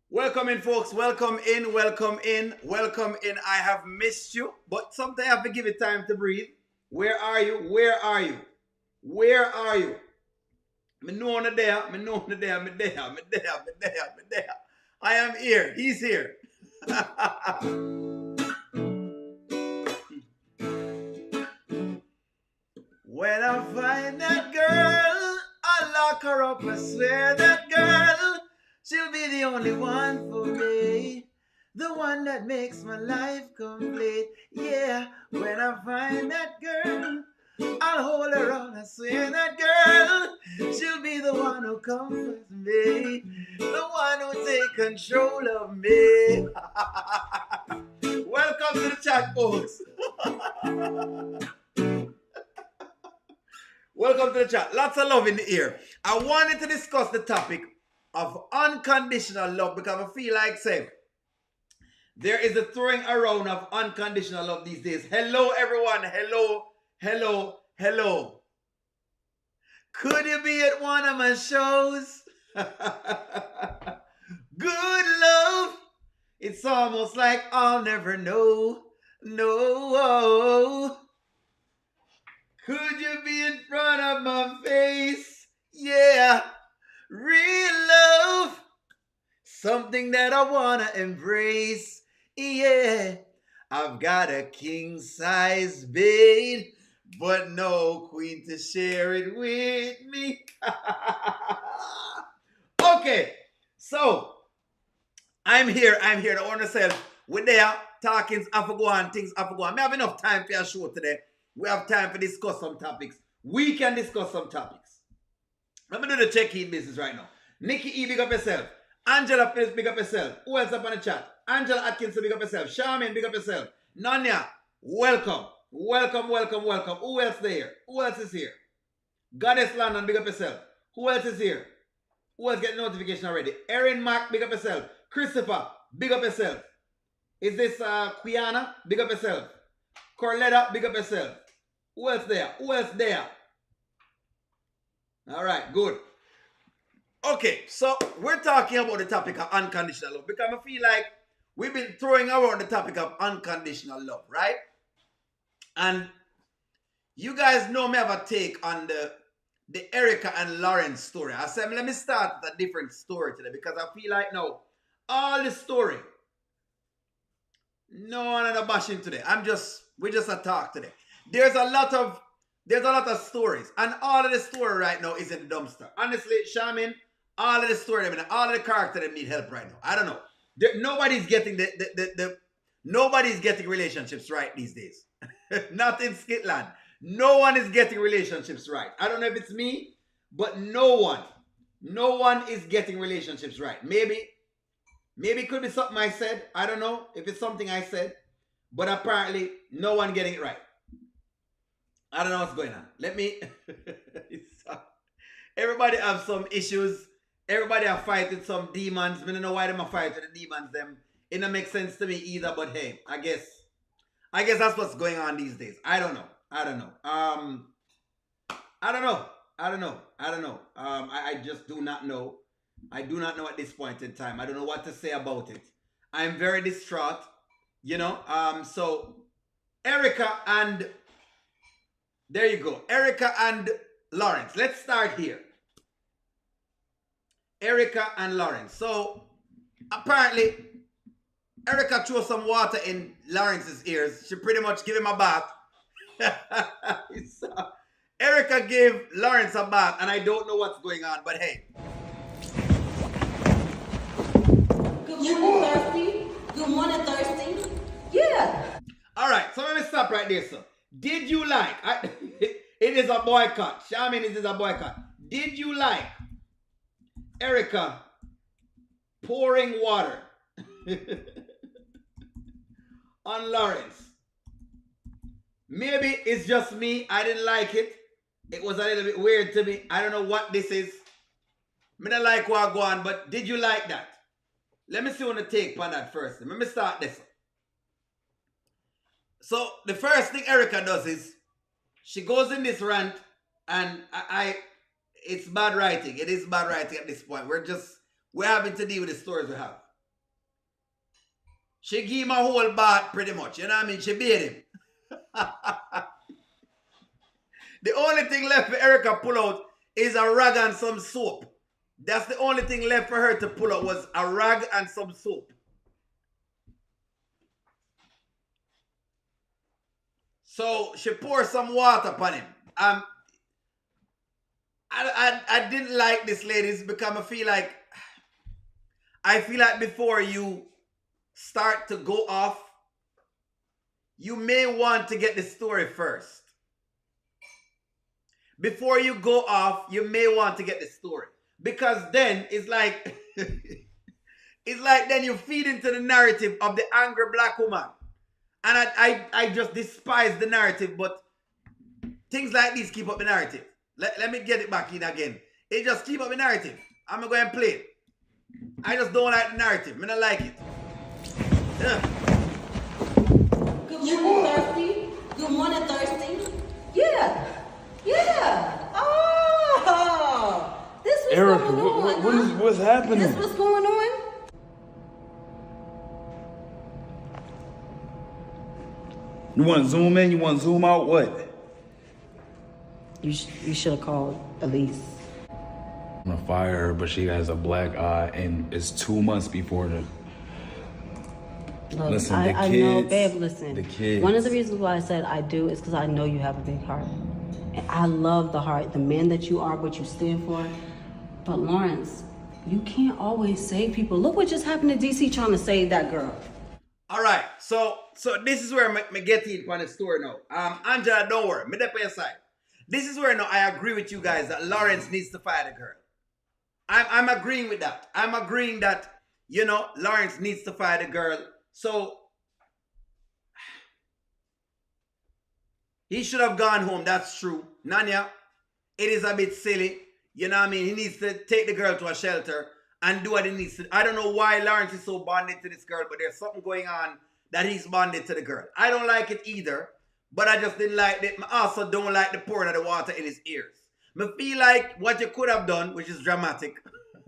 Welcome in, folks. Welcome in, welcome in, welcome in. I have missed you, but sometimes I have to give it time to breathe. Where are you? Where are you? Where are you? Me know on there, me know on there, me there, me there, me there, me there. I am here. He's here. When I find that girl, I lock her up. I swear that girl, she'll be the only one for me. The one that makes my life complete. Yeah, when I find that girl, I'll hold her on. I swear that girl, she'll be the one who comforts me. The one who take control of me. Welcome to the chat, folks. Welcome to the chat. Lots of love in the ear. I wanted to discuss the topic of unconditional love because I feel like saying there is a throwing around of unconditional love these days. Hello, everyone. Hello, hello, hello. Could you be at one of my shows? Good love. It's almost like I'll never know. No. Could you be in front of my face? Yeah. Real love. Something that I want to embrace. Yeah. I've got a king size bed, but no queen to share it with me. Okay. So, I'm here. The owner said, we're there. Talkings have to go on. Things have to go on. I have enough time for your show today. We have time to discuss some topics. We can discuss some topics. Let me do the check-in business right now. Nikki E, big up yourself. Angela Phillips, big up yourself. Who else up on the chat? Angela Atkinson, big up yourself. Charmaine, big up yourself. Nanya, welcome. Welcome. Who else there? Who else is here? Goddess London, big up yourself. Who else is here? Who else get notification already? Erin Mack, big up yourself. Christopher, big up yourself. Is this Quiana? Big up yourself. Corletta, big up yourself. Who else there? All right, good. Okay, so we're talking about the topic of unconditional love because I feel like we've been throwing around the topic of unconditional love, right? And you guys know me have a take on the Erica and Lawrence story. I said, let me start with a different story today because I feel like now, all the story, no one at a bashing today. We just a talk today. There's a lot of stories, and all of the story right now is in the dumpster. Honestly, Shaman, all of the story, all of the character them need help right now. I don't know. Nobody's getting nobody's getting relationships right these days. Not in Scotland. No one is getting relationships right. I don't know if it's me, but no one is getting relationships right. Maybe it could be something I said. I don't know if it's something I said, but apparently no one getting it right. I don't know what's going on. Everybody have some issues. Everybody are fighting some demons. I don't know why them are fighting the demons. It don't make sense to me either. But hey, I guess that's what's going on these days. I don't know. I just do not know. I do not know at this point in time. I don't know what to say about it. I'm very distraught. So Erica and there you go. Erica and Lawrence. Let's start here. Erica and Lawrence. So apparently Erica threw some water in Lawrence's ears. She pretty much gave him a bath. So, Erica gave Lawrence a bath, and I don't know what's going on, but hey. Good morning, thirsty. Yeah. All right, so let me stop right there, sir. Did you like? It is a boycott. Shaman, it is a boycott. Did you like Erica pouring water on Lawrence? Maybe it's just me. I didn't like it. It was a little bit weird to me. I don't know what this is. I don't like what go on, but did you like that? Let me see on the take on that first. Let me start this. So the first thing Erica does is she goes in this rant, and it's bad writing. It is bad writing at this point. We're having to deal with the stories we have. She gave him a whole bath pretty much. You know what I mean? She bathed him. The only thing left for Erica pull out is a rag and some soap. That's the only thing left for her to pull out was a rag and some soap. So she poured some water upon him. I didn't like this, ladies, because I feel like before you start to go off, you may want to get the story first. Before you go off, you may want to get the story. Because then it's like it's like then you feed into the narrative of the angry black woman. And I just despise the narrative, but things like this keep up the narrative. Let me get it back in again. It just keep up the narrative. I'm going to go and play it. I just don't like the narrative. I don't like it. Good morning, Thirsty. Good morning, Thirsty. Yeah. Yeah. Oh, this was Erica, going on. what's happening? This was going on. You want to zoom in? You want to zoom out? What? You should have called Elise. I'm gonna fire her, but she has a black eye, and it's 2 months before the. Look, Listen, I know, babe, listen. The kids. One of the reasons why I said I do is because I know you have a big heart. And I love the heart, the man that you are, what you stand for. But Lawrence, you can't always save people. Look what just happened to DC trying to save that girl. All right, so this is where I get in on the story now. Angela, don't worry, me there by your side. This is where now I agree with you guys that Lawrence needs to fire the girl. I'm agreeing with that. I'm agreeing that, you know, Lawrence needs to fire the girl. So he should have gone home. That's true. Nanya, it is a bit silly. You know what I mean? He needs to take the girl to a shelter and do what he needs to. I don't know why Lawrence is so bonded to this girl, but there's something going on that he's bonded to the girl. I don't like it either, but I just didn't like it. I also don't like the pouring of the water in his ears. I feel like what you could have done, which is dramatic,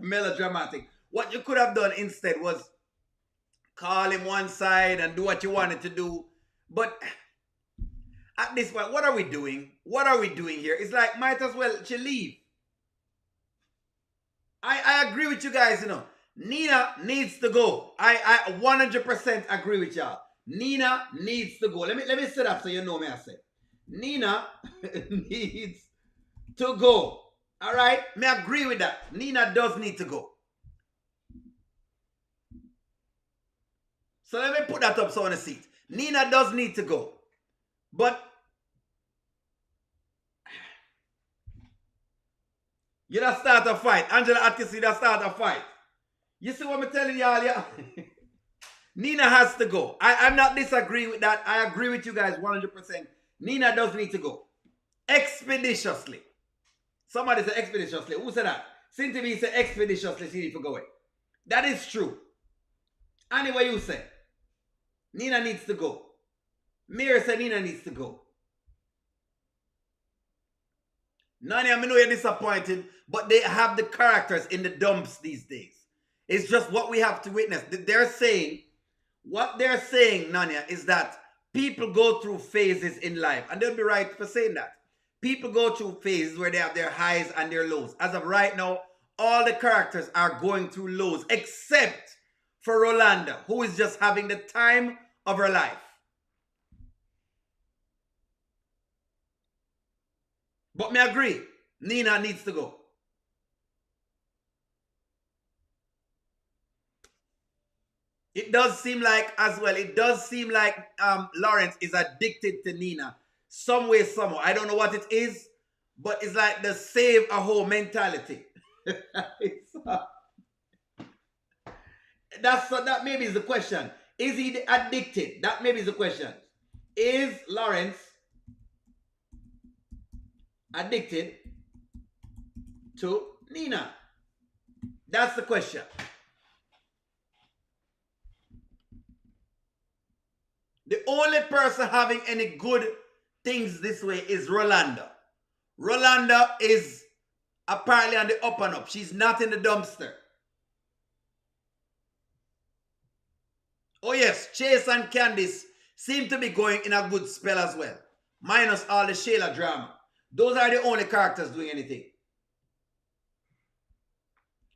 melodramatic, what you could have done instead was call him one side and do what you wanted to do. But at this point, what are we doing? What are we doing here? It's like, might as well she leave. I agree with you guys, you know. Nina needs to go. I 100% agree with y'all. Nina needs to go. Let me say that so you know me I say. Nina needs to go. All right? Me agree with that. Nina does need to go. So let me put that up so on the seat. Nina does need to go. But you don't start a fight. Angela Atkins, you don't start a fight. You see what I'm telling y'all? Yeah? Nina has to go. I'm not disagreeing with that. I agree with you guys 100%. Nina does need to go. Expeditiously. Somebody said expeditiously. Who said that? Cynthia B said expeditiously she need to go away. That is true. Anyway, you say. Nina needs to go. Mira said Nina needs to go. Nani, I know you're disappointed, but they have the characters in the dumps these days. It's just what we have to witness. What they're saying, Nanya, is that people go through phases in life. And they'll be right for saying that. People go through phases where they have their highs and their lows. As of right now, all the characters are going through lows, except for Rolanda, who is just having the time of her life. But me agree, Nina needs to go. It does seem like, as well, Lawrence is addicted to Nina. Some way, somehow. I don't know what it is, but it's like the save a hoe mentality. That maybe is the question. Is he addicted? That maybe is the question. Is Lawrence addicted to Nina? That's the question. The only person having any good things this way is Rolanda. Rolanda is apparently on the up and up. She's not in the dumpster. Oh yes, Chase and Candice seem to be going in a good spell as well. Minus all the Shayla drama. Those are the only characters doing anything.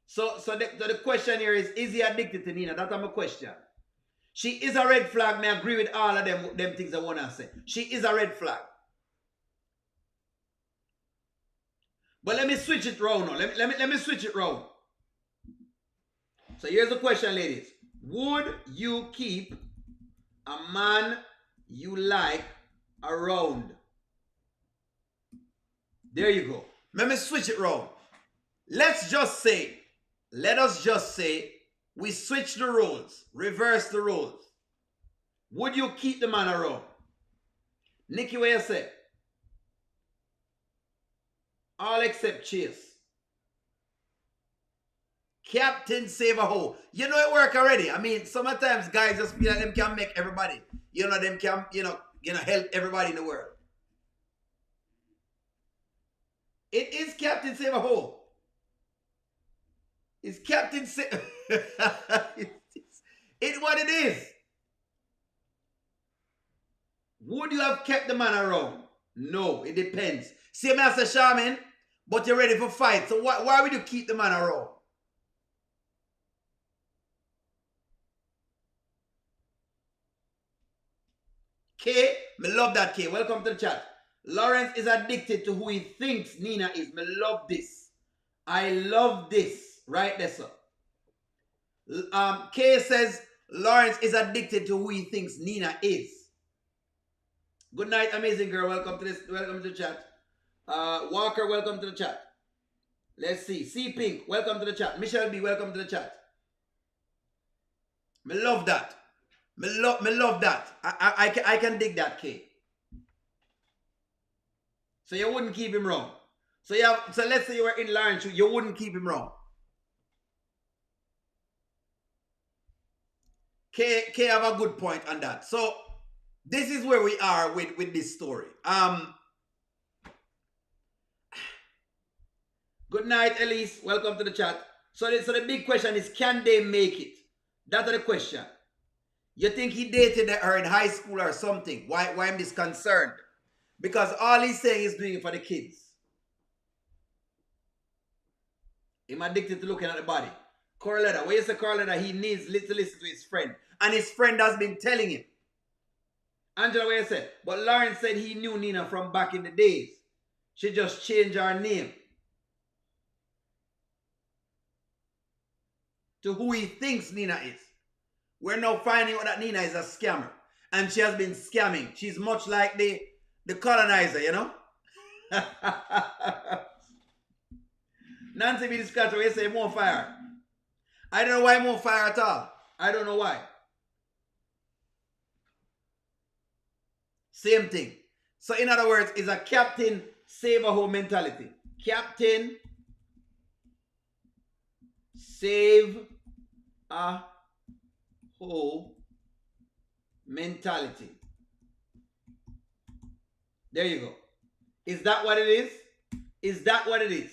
So the question here is he addicted to Nina? That's my question. She is a red flag. May I agree with all of them things I want to say. She is a red flag. But let me switch it round now. Let me switch it round. So here's the question, ladies. Would you keep a man you like around? There you go. Let me switch it round. Let us just say we switch the roles, reverse the roles. Would you keep the man around? Nikki, what you say? All except Chase. Captain Save a Hole. You know it work already. I mean, sometimes guys just feel like them can make everybody. Them can, help everybody in the world. It is Captain Save a Hole. It's Captain Save. It's what it is. Would you have kept the man around? No, it depends. Same as a shaman, but you're ready for fight. So why would you keep the man around? K, me love that K. Welcome to the chat. Lawrence is addicted to who he thinks Nina is. Me love this. I love this. Right there, sir. K says Lawrence is addicted to who he thinks Nina is. Good night, amazing girl. Welcome to the chat. Walker, welcome to the chat. Let's see. C Pink, welcome to the chat. Michelle B, welcome to the chat. Me love that. Me love that. I can dig that, K. So you wouldn't keep him wrong. So let's say you were in Lawrence, you wouldn't keep him wrong. K have a good point on that. So this is where we are with this story. Good night, Elise. Welcome to the chat. So the big question is, can they make it? That's the question. You think he dated her in high school or something? Why am this concerned? Because all he's saying is doing it for the kids. He's addicted to looking at the body. Corletta, where you say Corletta, he needs to listen to his friend. And his friend has been telling him. Angela, what you say? But Lawrence said he knew Nina from back in the days. She just changed her name to who he thinks Nina is. We're now finding out that Nina is a scammer. And she has been scamming. She's much like the colonizer, you know? Nancy B. the Scotch, where you say more fire. I don't know why more fire at all. I don't know why. Same thing. So in other words, it's a captain save a hole mentality. Captain save a hole mentality. There you go. Is that what it is? Is that what it is?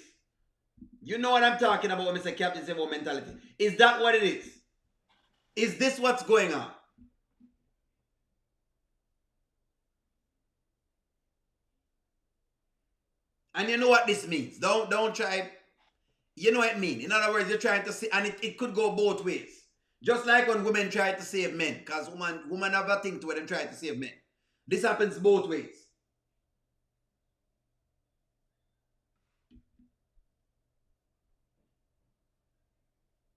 You know what I'm talking about when I say captain save a hole mentality. Is that what it is? Is this what's going on? And you know what this means. Don't try. You know what it means. In other words, you're trying to see, and it could go both ways. Just like when women try to save men, because women have a thing to it and try to save men. This happens both ways.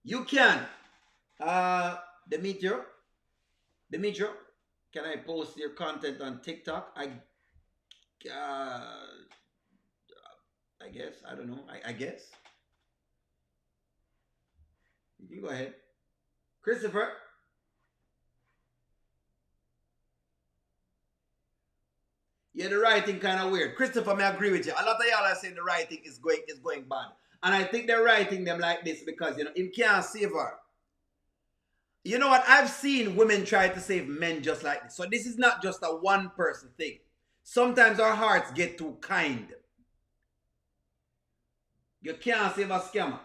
You can. Demetrio, can I post your content on TikTok? I guess. I don't know. I guess. You can go ahead. Christopher. Yeah, the writing kind of weird. Christopher, may I agree with you. A lot of y'all are saying the writing is going bad. And I think they're writing them like this because, him can't save her. You know what? I've seen women try to save men just like this. So this is not just a one-person thing. Sometimes our hearts get too kind. You can't save a scammer.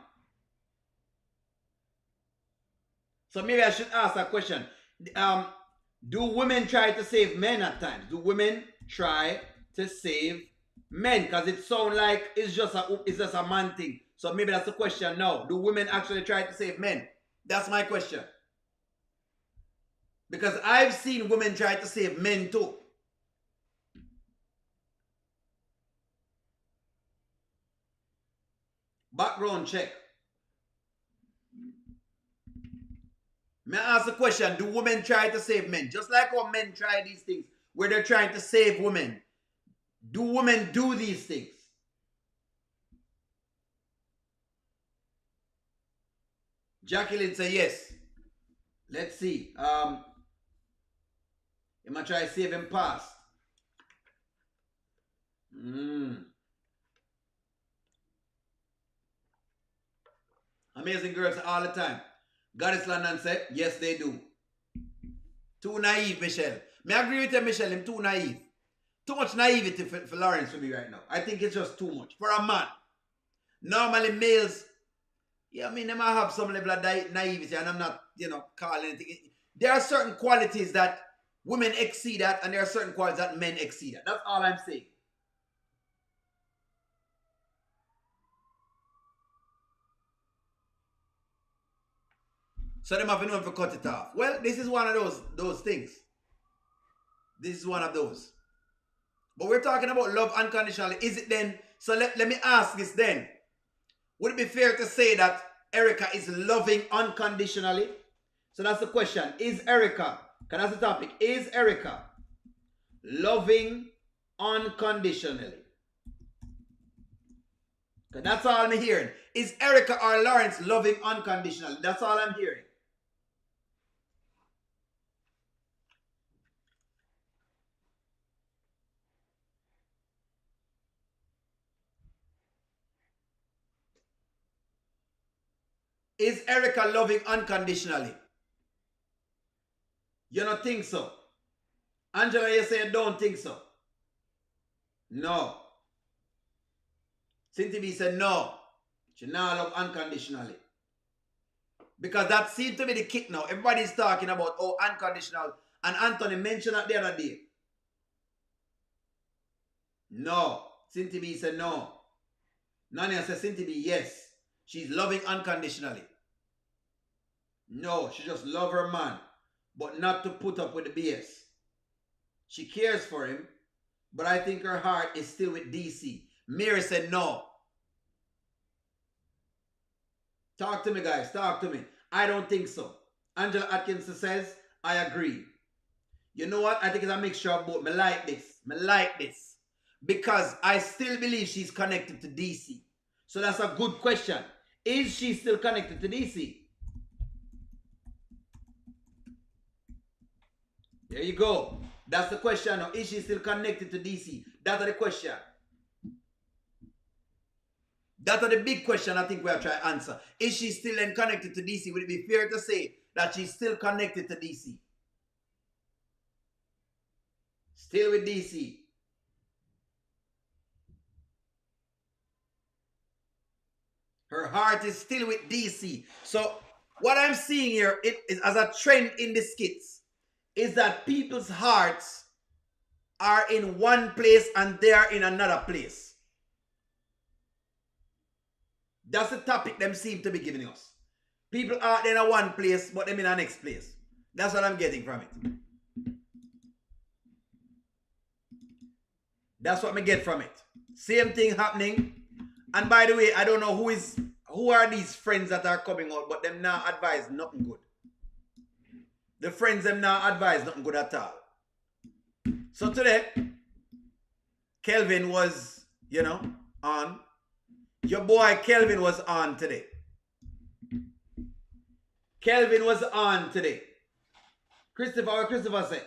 So maybe I should ask a question. um, do women try to save men at times? Do women try to save men? Because it sounds like it's just a man thing. So maybe that's the question. No, do women actually try to save men? That's my question. Because I've seen women try to save men too. Background check. May I ask a question? Do women try to save men? Just like how men try these things where they're trying to save women. Do women do these things? Jacqueline say yes. Let's see. Am I try to save him past? Amazing girls all the time. Goddess London said, yes, they do. Too naive, Michelle. May I agree with you, Michelle? I'm too naive. Too much naivety for Lawrence for me right now. I think it's just too much. For a man. Normally, males, yeah, I mean, they might have some level of naivety, and I'm not, calling anything. There are certain qualities that women exceed at, and there are certain qualities that men exceed at. That's all I'm saying. So them have known to cut it off. Well, this is one of those things. This is one of those. But we're talking about love unconditionally. Is it then? So let me ask this then. Would it be fair to say that Erica is loving unconditionally? So that's the question. Is Erica, because that's the topic, is Erica loving unconditionally? Because that's all I'm hearing. Is Erica or Lawrence loving unconditionally? That's all I'm hearing. Is Erica loving unconditionally? You don't think so? Angela, you say you don't think so? No. Cynthia B said no. She now love unconditionally. Because that seems to be the kick now. Everybody's talking about unconditional. And Anthony mentioned that the other day. No. Cynthia B said no. Nania said Cynthia B, yes. She's loving unconditionally. No, she just love her man. But not to put up with the BS. She cares for him. But I think her heart is still with DC. Mary said no. Talk to me, guys. Talk to me. I don't think so. Angela Atkinson says, I agree. You know what? I think it's a mixture of both. Me like this. Me like this. Because I still believe she's connected to DC. So that's a good question. Is she still connected to DC? There you go. That's the question now. Is she still connected to DC? That's the question. That's the big question I think we are trying to answer. Is she still connected to DC? Would it be fair to say that she's still connected to DC? Still with DC. Her heart is still with DC. So what I'm seeing here is as a trend in the skits is that people's hearts are in one place and they are in another place. That's the topic them seem to be giving us. People are in a one place, but them in a next place. That's what I'm getting from it. That's what I get from it. Same thing happening. And by the way, I don't know who are these friends that are coming out, but them now advise nothing good. The friends them now advise nothing good at all. So today, Kelvin was, on. Your boy Kelvin was on today. Kelvin was on today. What Christopher said?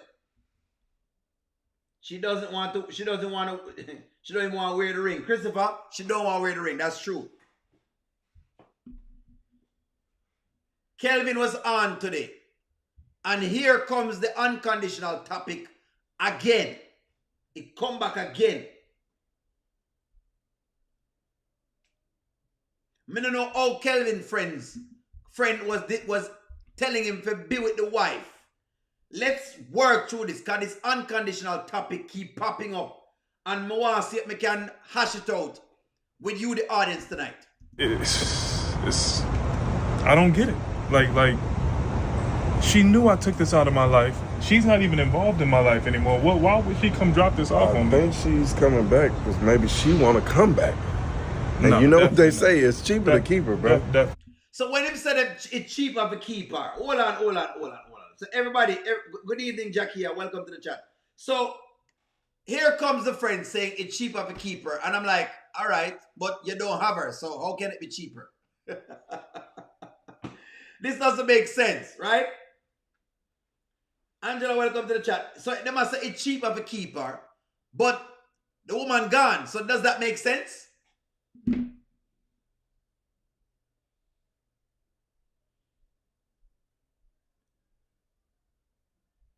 She doesn't even want to wear the ring. Christopher, she don't want to wear the ring. That's true. Kelvin was on today. And here comes the unconditional topic again. It come back again. I don't know how Kelvin friend was telling him to be with the wife. let's work through this because this unconditional topic keep popping up. And I want to see if I can hash it out with you, the audience, tonight. It's I don't get it. Like, she knew I took this out of my life. She's not even involved in my life anymore. Why would she come drop this off on me? I think she's coming back because maybe she want to come back. And No, you know what they definitely say, it's cheaper to keep her, bro. So when him said that it's cheaper to keep her, hold on. So everybody, good evening, Jackie. Welcome to the chat. So here comes the friend saying it's cheaper to keep her. And I'm like, all right, but you don't have her. So how can it be cheaper? This doesn't make sense, right? Angela, welcome to the chat. So they must say it's cheaper to keep her, but the woman gone. So does that make sense?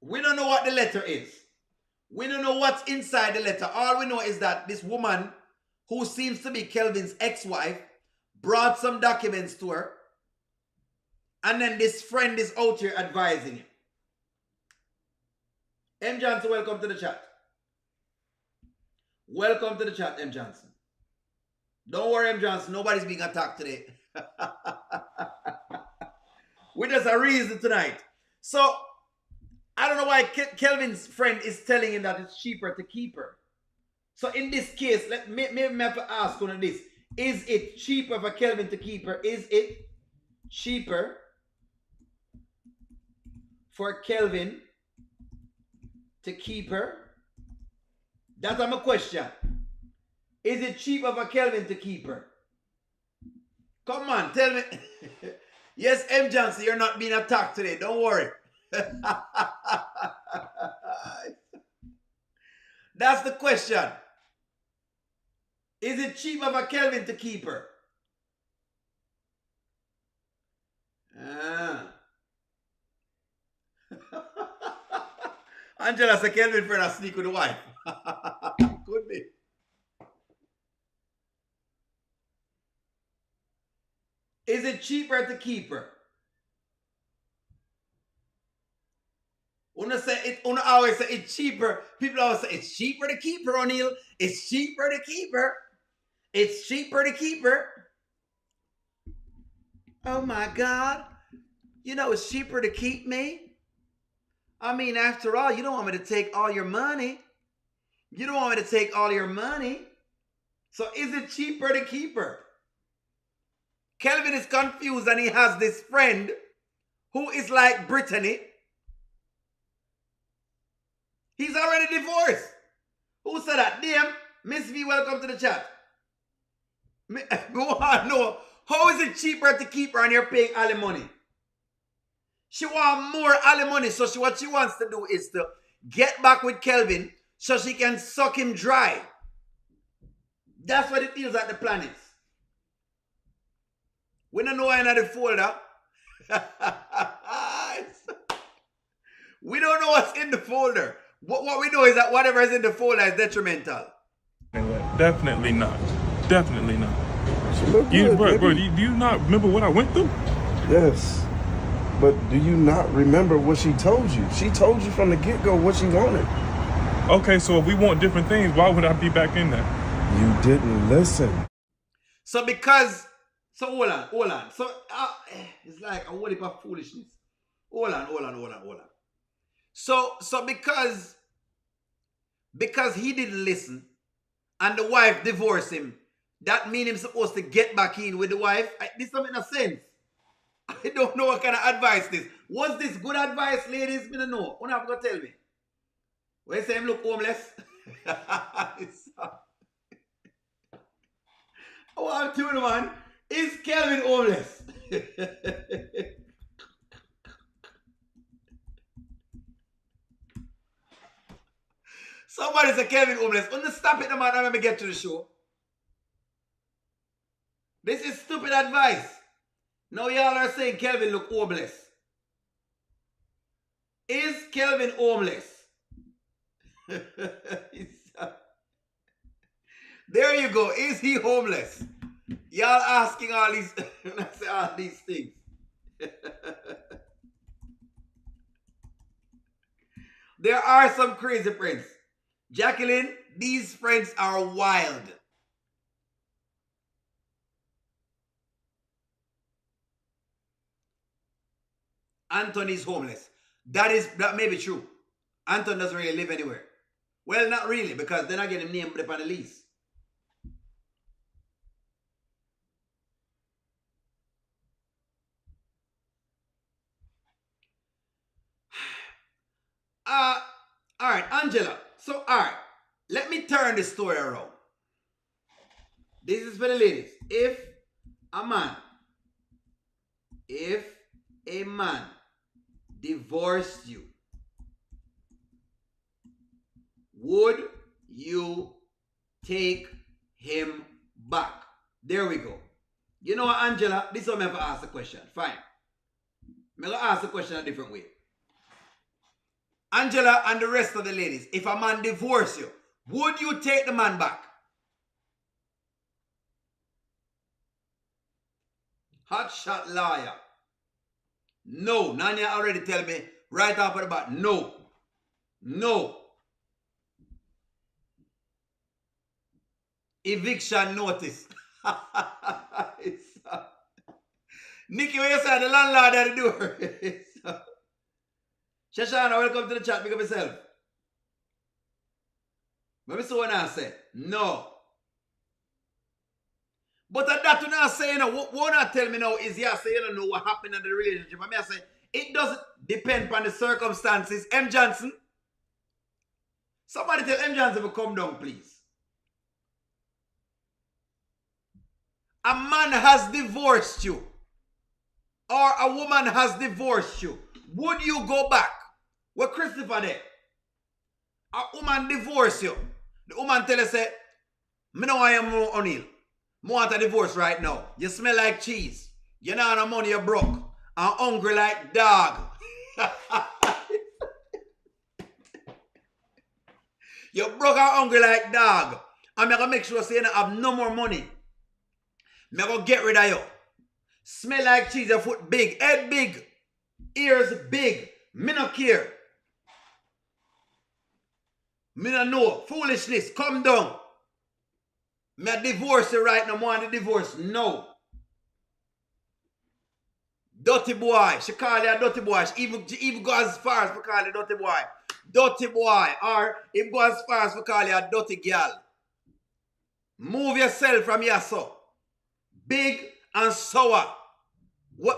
We don't know what the letter is. We don't know what's inside the letter. All we know is that this woman, who seems to be Kelvin's ex-wife, brought some documents to her. And then this friend is out here advising him. M. Johnson, welcome to the chat. Welcome to the chat, M. Johnson. Don't worry, M. Johnson. Nobody's being attacked today. With us a reason tonight. So, I don't know why Kelvin's friend is telling him that it's cheaper to keep her. So, in this case, maybe I have to ask on this. Is it cheaper for Kelvin to keep her? Is it cheaper for Kelvin to keep her? That's my question. Is it cheaper for Kelvin to keep her? Come on, tell me. Yes, M. Johnson, you're not being attacked today. Don't worry. That's the question. Is it cheaper for Kelvin to keep her? Angela said Kelvin friend a sneak with the wife. Could be. Is it cheaper to keep her? Una always say it's cheaper. People always say it's cheaper to keep her, O'Neill. It's cheaper to keep her. It's cheaper to keep her. Oh my God. You know it's cheaper to keep me? I mean, after all, you don't want me to take all your money. You don't want me to take all your money. So is it cheaper to keep her? Kelvin is confused and he has this friend who is like Brittany. He's already divorced. Who said that? Damn, Miss V, welcome to the chat. Go on, no. How is it cheaper to keep her and you're paying alimony? She wants more alimony, so what she wants to do is to get back with Kelvin so she can suck him dry. That's what it feels like the plan is. We don't know what's in the folder. We don't know what's in the folder. What we know is that whatever is in the folder is detrimental. Definitely not. Definitely not. She look good, bro, baby. do you not remember what I went through? Yes. But do you not remember what she told you? She told you from the get-go what she wanted. Okay, so if we want different things, why would I be back in there? You didn't listen. So hold on. So it's like a whole heap of foolishness. Hold on. So because he didn't listen and the wife divorced him, that means he's supposed to get back in with the wife? This doesn't make no sense. I don't know what kind of advice this. Was this good advice, ladies? I don't know. You have to tell me. When you say him look homeless? Oh, I'm tuning, man. Is Kelvin homeless? Somebody say Kelvin homeless. Stop it, man. I'm going to get to the show. This is stupid advice. Now y'all are saying Kelvin look homeless. Is Kelvin homeless? There you go. Is he homeless? Y'all asking all these things. There are some crazy friends. Jacqueline, these friends are wild. Anthony's homeless. That may be true. Anton doesn't really live anywhere. Well, not really, because they're not getting named up on the lease. All right, Angela. So, all right, let me turn this story around. This is for the ladies. If a man divorced you, would you take him back? There we go. You know what, Angela? This is what I'm going to ask the question. Fine. I'm going to ask the question a different way. Angela and the rest of the ladies, if a man divorced you, would you take the man back? Hot shot liar. No. Nanya already tell me right off the bat. No. No. Eviction notice. Nikki, what you say? The landlord at the door. Shashana, welcome to the chat. Pick up yourself. Let me see what I say. No. But that to not say, you know, what not tell me now is, yeah, say you don't know what happened in the relationship. I mean, I say, it doesn't depend on the circumstances. M. Johnson. Somebody tell M. Johnson to come down, please. A man has divorced you, or a woman has divorced you. Would you go back? What Christopher there? A woman divorce you. The woman tell you, say, me know I am O'Neill. I want a divorce right now. You smell like cheese. You know no money, you're broke. I'm hungry like dog. You're broke and hungry like dog. I'm going to make sure you don't have no more money. I'm going to get rid of you. Smell like cheese, your foot big, head big, ears big. Me no care. Me no know. Foolishness, come down. Me a divorce you right now. I want the divorce. No. Dirty boy. She call you a dirty boy. She even go as far as to call you dirty boy. Dirty boy. Or even go as far as to call you a dirty girl. Move yourself from here, so. Big and sour. What?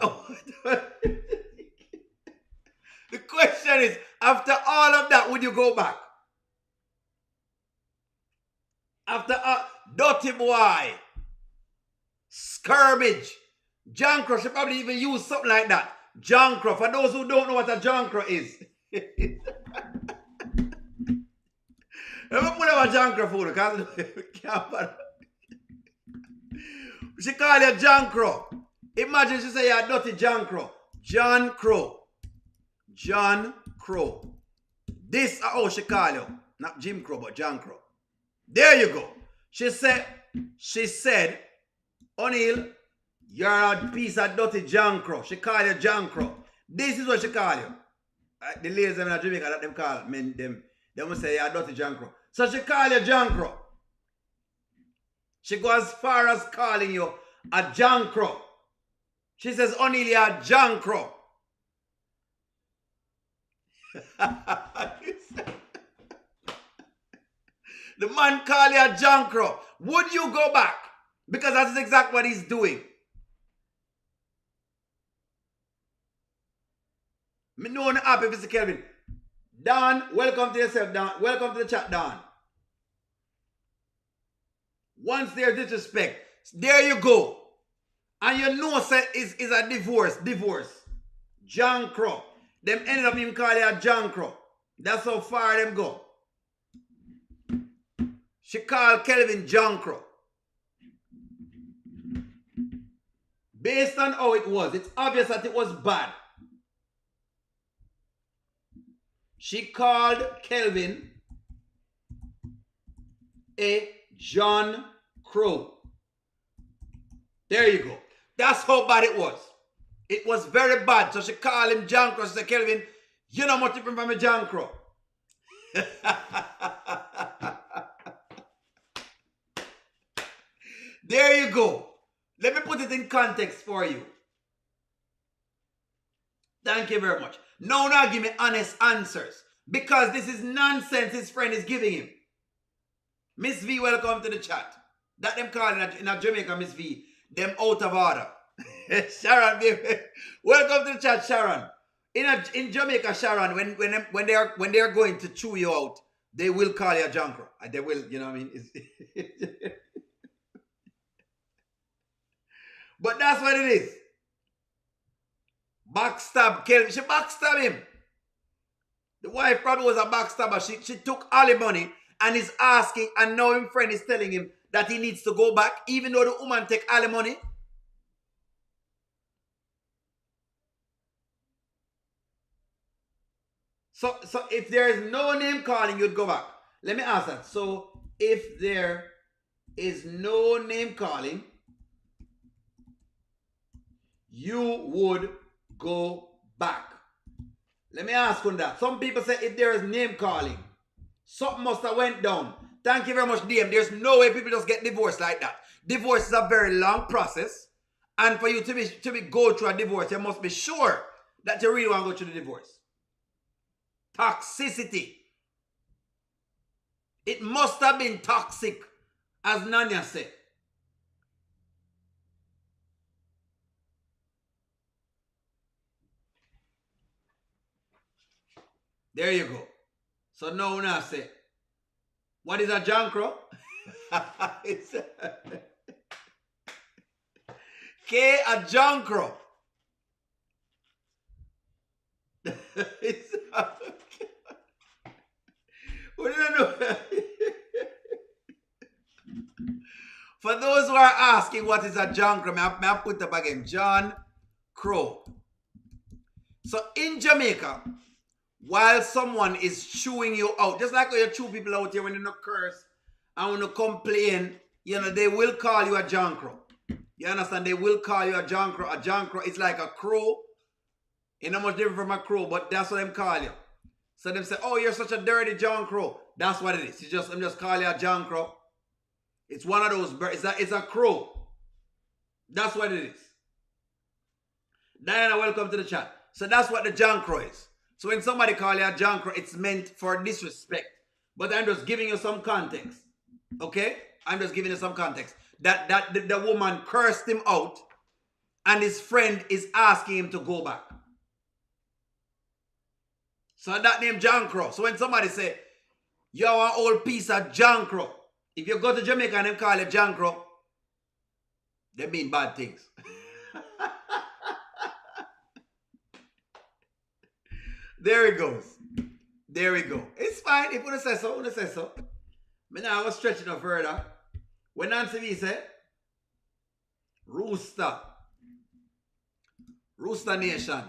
The question is, after all of that, would you go back? After dirty boy, skirmish, jankro, she probably even use something like that. Jankro, for those who don't know what a jankro is. Let me put up a jankro for you, because she call you jankro. Imagine she say you're a dirty jankro. John Crow. John Crow. This is how she call you. Not Jim Crow, but John Crow. There you go. She said, O'Neill, you're a piece of dirty John Crow. She call you John Crow. This is what she call you. The ladies in Jamaica that them call men, them will say you're a dirty John Crow. So she call you John Crow. She go as far as calling you a John Crow. She says, O'Neill, you're a John Crow. The man call you a John Crow. Would you go back? Because that is exactly what he's doing. Me know the app if it's Kelvin. Dan, welcome to yourself, Dan. Welcome to the chat, Dan. Once there's disrespect, there you go. And you know is a divorce. John Crow. Them ended up him calling you a John Crow. That's how far them go. She called Kelvin John Crow. Based on how it was, it's obvious that it was bad. She called Kelvin a John Crow. There you go. That's how bad it was. It was very bad. So she called him John Crow. She said, Kelvin, you know much different from a John Crow. There you go. Let me put it in context for you. Thank you very much. Now give me honest answers. Because this is nonsense his friend is giving him. Miss V, welcome to the chat. That them calling in a Jamaica, Miss V. Them out of order. Sharon, baby. Welcome to the chat, Sharon. In Jamaica, Sharon, when they are going to chew you out, they will call you a junker. They will, you know what I mean? But that's what it is. Backstab Kelvin. She backstabbed him. The wife probably was a backstabber. She took all the money and is asking, and now his friend is telling him that he needs to go back, even though the woman take all the money. So if there is no name calling, you'd go back. Let me ask that. So if there is no name calling, you would go back. Let me ask on that. Some people say if there is name calling, something must have went down. Thank you very much, DM. There's no way people just get divorced like that. Divorce is a very long process. And for you to go through a divorce, you must be sure that you really want to go through the divorce. Toxicity. It must have been toxic, as Nanya said. There you go. So now I say, what is a jankro? It's K a jankro. It's what did I know? For those who are asking what is a jankro, may I put up again, John Crow. So in Jamaica, while someone is chewing you out, just like when you chew people out here when you don't curse and when you complain, you know, they will call you a jankro. You understand? They will call you a jankro. A jankro is like a crow. It's not much different from a crow, but that's what them call you. So them say, oh, you're such a dirty jankro. That's what it is. I'm just calling you a jankro. It's one of those birds. It's a crow. That's what it is. Diana, welcome to the chat. So that's what the jankro is. So when somebody call you a jankro, it's meant for disrespect. But I'm just giving you some context. Okay? I'm just giving you some context. That the woman cursed him out and his friend is asking him to go back. So that name jankro. So when somebody say, you're an old piece of jankro, if you go to Jamaica and they call you jankro, they mean bad things. There it goes. There we go. It's fine. If you say so, you say so. But now I was stretching no further. When Nancy V said, Rooster Nation.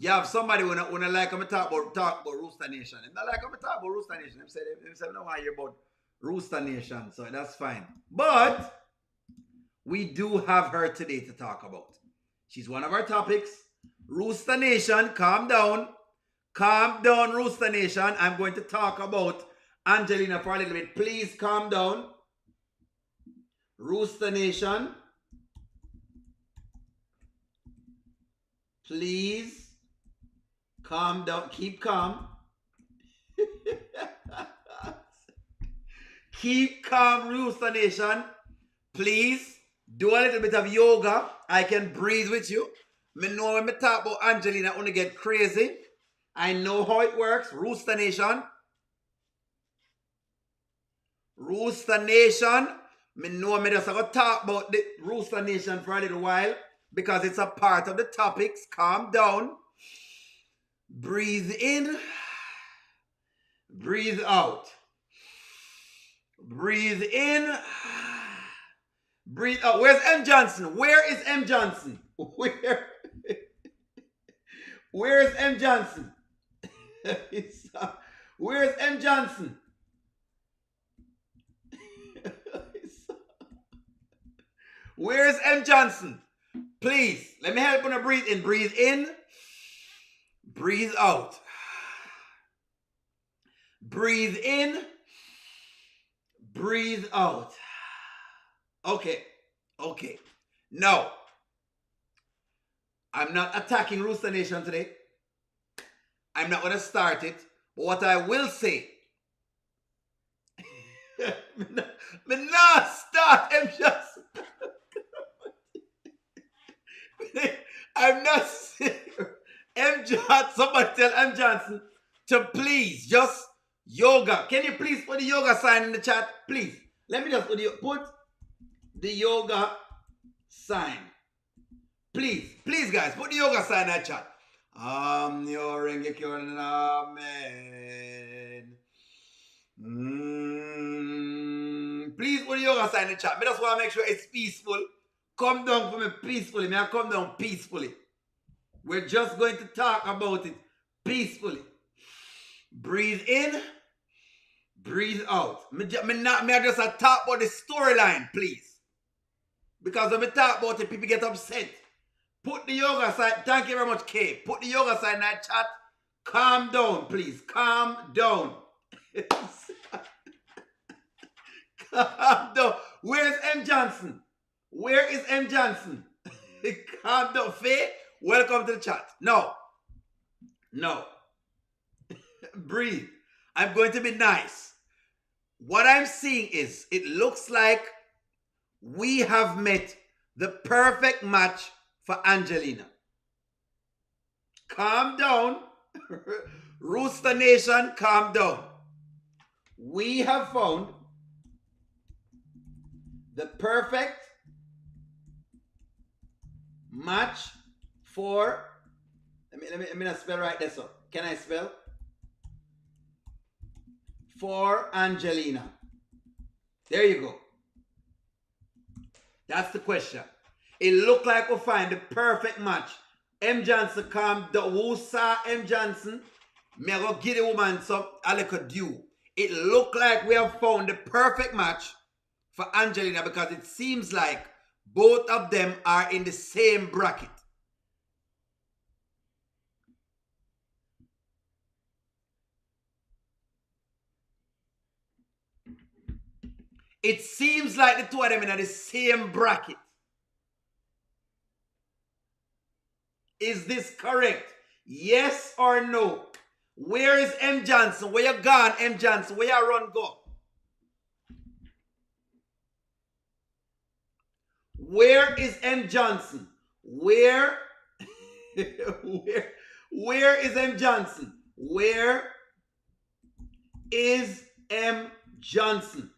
You have somebody when I like them talk about Rooster Nation. And I like them talk about Rooster Nation. They say no I hear about Rooster Nation. So that's fine. But we do have her today to talk about. She's one of our topics. Rooster Nation, calm down. Calm down, Rooster Nation. I'm going to talk about Angelina for a little bit. Please calm down. Rooster Nation. Please calm down. Keep calm. Keep calm, Rooster Nation. Please do a little bit of yoga. I can breathe with you. I know when I talk about Angelina, I want to get crazy. I know how it works. Rooster Nation. Rooster Nation. I know I'm just going to talk about the Rooster Nation for a little while because it's a part of the topics. Calm down. Breathe in. Breathe out. Breathe in. Breathe out. Where's M. Johnson? Where is M. Johnson? Where's M. Johnson? Where's M. Johnson? Where's M. Johnson? Please, let me help you to breathe in. Breathe in. Breathe out. Breathe in. Breathe out. Okay. Okay. No. I'm not attacking Rooster Nation today. I'm not going to start it. But what I will say, me not start M. Johnson. I'm not M. Johnson. Somebody tell M. Johnson to please just yoga. Can you please put the yoga sign in the chat? Please. Let me just put the yoga sign. Please. Please, guys, put the yoga sign in the chat. Amen. Please put the yoga sign in the chat. I just want to make sure it's peaceful. Come down for me peacefully. May I come down peacefully? We're just going to talk about it peacefully. Breathe in. Breathe out. Me I just talk about the storyline, please. Because when we talk about it, people get upset. Put the yoga sign. Thank you very much, Kay. Put the yoga sign in that chat. Calm down, please. Calm down. Calm down. Where's M. Johnson? Where is M. Johnson? Calm down. Faye, welcome to the chat. No. No. Breathe. I'm going to be nice. What I'm seeing is, it looks like we have met the perfect match for Angelina. Calm down. Rooster Nation, calm down. We have found the perfect match for, let me not spell right this up. Can I spell? For Angelina. There you go. That's the question. It looked like we'll find the perfect match. M. Johnson calm down. Who saw M. Johnson? Me I go give the woman some a little due. It looked like we have found the perfect match for Angelina because it seems like both of them are in the same bracket. It seems like the two of them are in the same bracket. Is this correct? Yes or no? Where is M. Johnson? Where you gone, M. Johnson? Where you run go? Where is M. Johnson? Where is M. Johnson? Where is M. Johnson?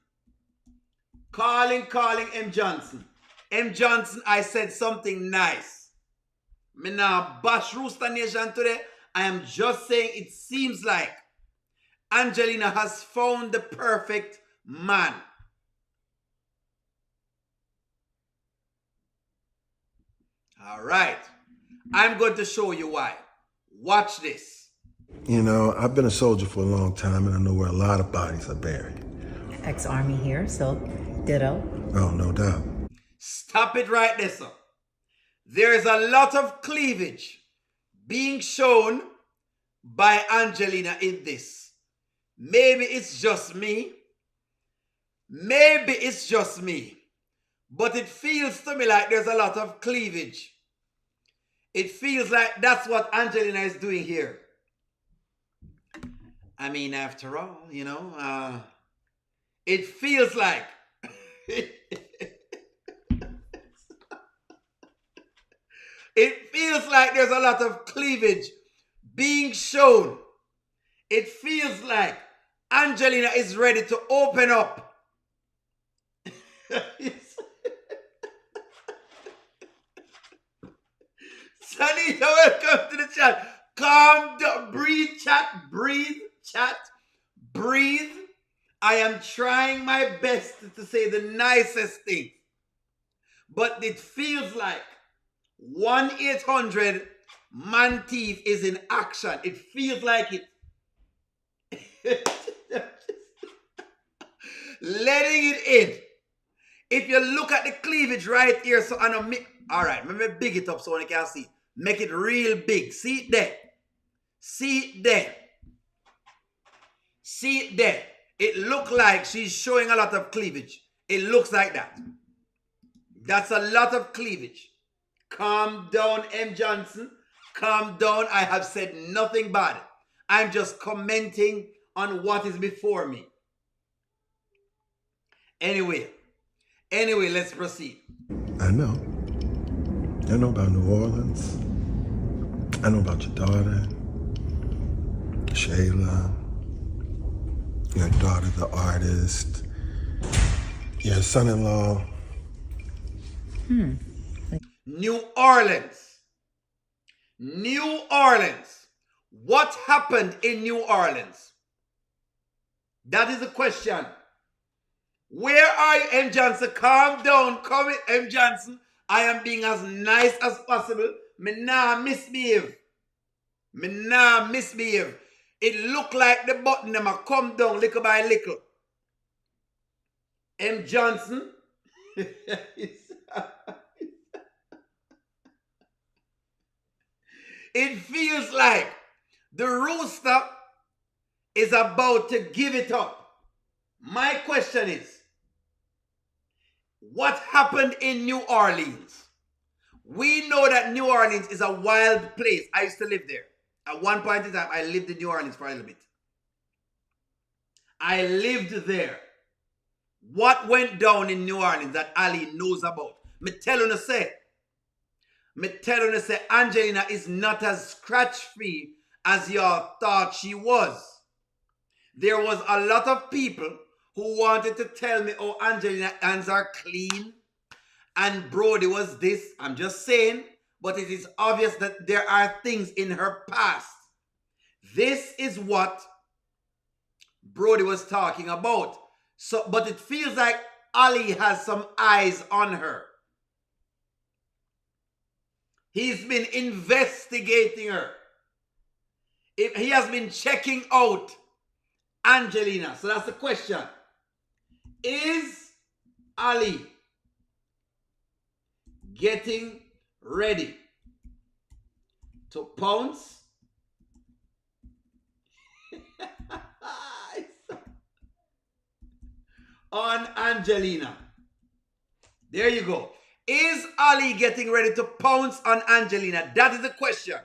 Calling M. Johnson. M. Johnson, I said something nice. Me now bash Rooster Nation today. I am just saying it seems like Angelina has found the perfect man. All right. I'm going to show you why. Watch this. You know, I've been a soldier for a long time, and I know where a lot of bodies are buried. Ex-Army here, so ditto. Oh, no doubt. Stop it right there, sir. There is a lot of cleavage being shown by Angelina in this. Maybe it's just me. Maybe it's just me. But it feels to me like there's a lot of cleavage. It feels like that's what Angelina is doing here. I mean, after all, you know, it feels like it feels like there's a lot of cleavage being shown. It feels like Angelina is ready to open up. Sanita, welcome to the chat. Calm down. Breathe, chat. Breathe, chat. Breathe. I am trying my best to say the nicest thing. But it feels like 1-800 Man Thief is in action. It feels like it. Letting it in. If you look at the cleavage right here, so I know me. All right, let me big it up so you can see. Make it real big. See it there. See it there. See it there. It looked like she's showing a lot of cleavage. It looks like that. That's a lot of cleavage. Calm down, M. Johnson. Calm down. I have said nothing bad. I'm just commenting on what is before me. Anyway, let's proceed. I know. I know about New Orleans. I know about your daughter, Shayla. Your daughter, the artist. Your son-in-law. New Orleans. New Orleans. What happened in New Orleans? That is the question. Where are you, M. Johnson? Calm down. Come in, M. Johnson. I am being as nice as possible. Me nah misbehave. It look like the button them a come down little by little. M. Johnson. It feels like the rooster is about to give it up. My question is, what happened in New Orleans? We know that New Orleans is a wild place. I used to live there. At one point in time, I lived in New Orleans for a little bit. I lived there. What went down in New Orleans that Ali knows about? Me tell you say, Angelina is not as scratch-free as y'all thought she was. There was a lot of people who wanted to tell me, oh, Angelina's hands are clean and Brody was this. I'm just saying, but it is obvious that there are things in her past. This is what Brody was talking about. So, but it feels like Ali has some eyes on her. He's been investigating her. He has been checking out Angelina. So that's the question. Is Ali getting ready to pounce on Angelina? There you go. Is Ali getting ready to pounce on Angelina? That is the question.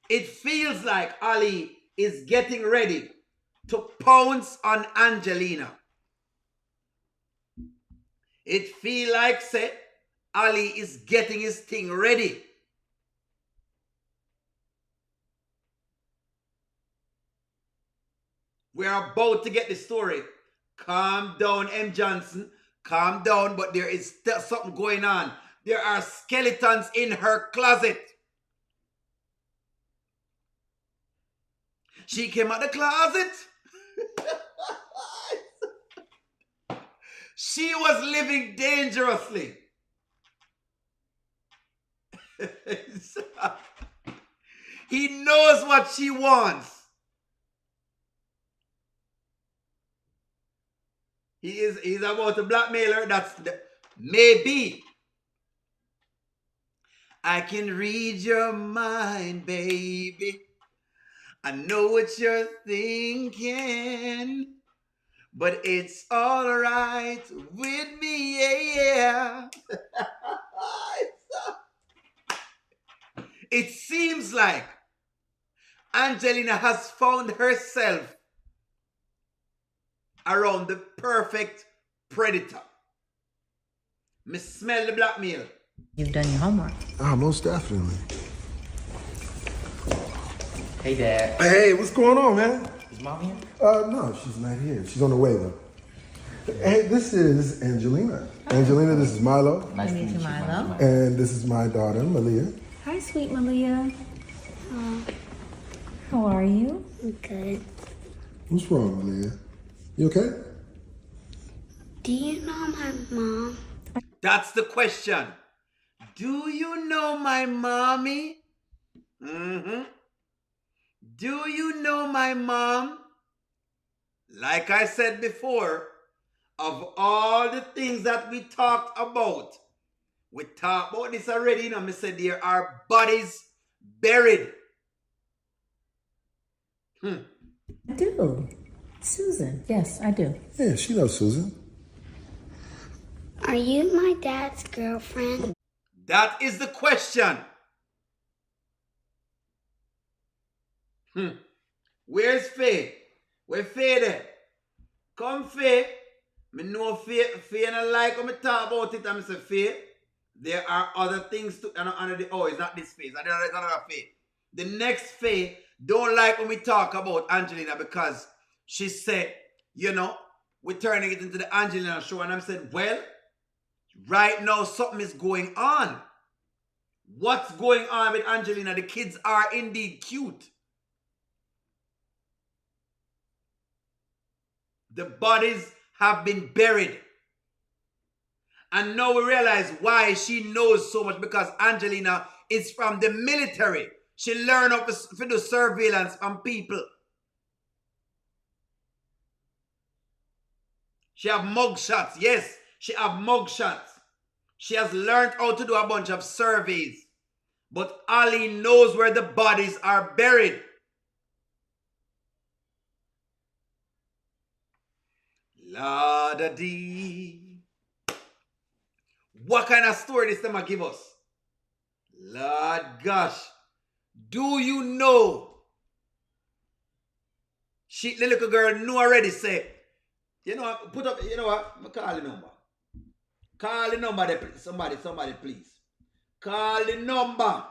It feels like Ali is getting ready to pounce on Angelina. It feels like, say, Ali is getting his thing ready. We're about to get the story. Calm down, M. Johnson. Calm down, but there is something going on. There are skeletons in her closet. She came out the closet. She was living dangerously. He knows what she wants. He's about to blackmail her. That's maybe. I can read your mind, baby. I know what you're thinking, but it's all right with me, yeah. It seems like Angelina has found herself around the perfect predator. Me smell the blackmail. You've done your homework. Ah, most definitely. Hey, Dad. Hey, what's going on, man? Is Mom here? No, she's not here. She's on the way, though. Hey, this is Angelina. Angelina, this is Milo. Nice to Meet meet you, you, Milo. And this is my daughter, Malia. Hi, sweet Malia. How are you? Good. What's wrong, Malia? You okay? Do you know my mom? That's the question. Do you know my mommy? Mm-hmm. Do you know my mom? Like I said before, of all the things that we talked about, we talked about this already, you know, I said there are bodies buried. I do. Susan. Yes, I do. Yeah, she knows Susan. Are you my dad's girlfriend? That is the question. Where's Faye? Where Faye there? Come Faye. Me know Faye and I like when me talk about it and I say Faye. There are other things to it's not this Faye. It's another Faye. The next Faye don't like when we talk about Angelina because she said, you know, we're turning it into the Angelina show. And I said, well, right now something is going on. What's going on with Angelina? The kids are indeed cute. The bodies have been buried. And now we realize why she knows so much, because Angelina is from the military. She learned how to do surveillance on people. She have mug shots. Yes, she have mug shots. She has learned how to do a bunch of surveys. But Ali knows where the bodies are buried. La-da-dee. What kind of story this time I give us? Lord gosh. Do you know? The little girl knew already, say, you know what, put up, you know what, call the number. Call the number there, somebody please. Call the number.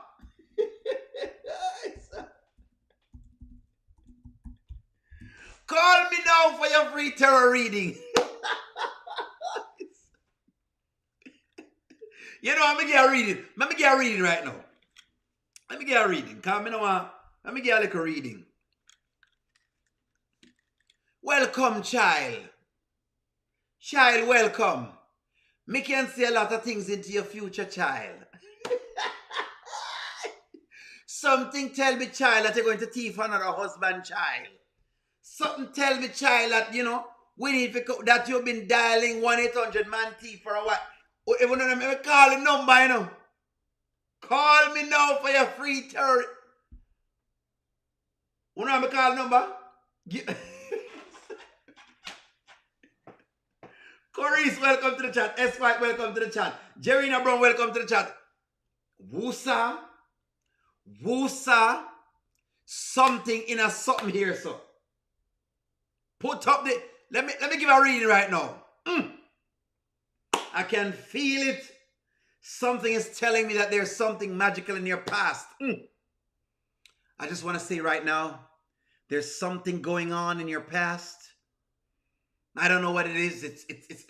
Call me now for your free tarot reading. You know, let me get a reading. Let me get a reading right now. Let me get a reading. Come, you know what? Let me get a little reading. Welcome, child. Child, welcome. Me can see a lot of things into your future, child. Something tell me, child, that you're going to thief another husband, child. Something tell me, child, that, you know, we need to, that you've been dialing 1-800-MAN thief for a while. Oh, even though I call the number, you know. Call me now for your free tarot. You know how I call the number? Corey's welcome to the chat. S5, welcome to the chat. Jerina Brown, welcome to the chat. Woosa. Something in a something here, so. Put up the. Let me give a reading right now. I can feel it. Something is telling me that there's something magical in your past. I just want to say right now, there's something going on in your past. I don't know what it is. It's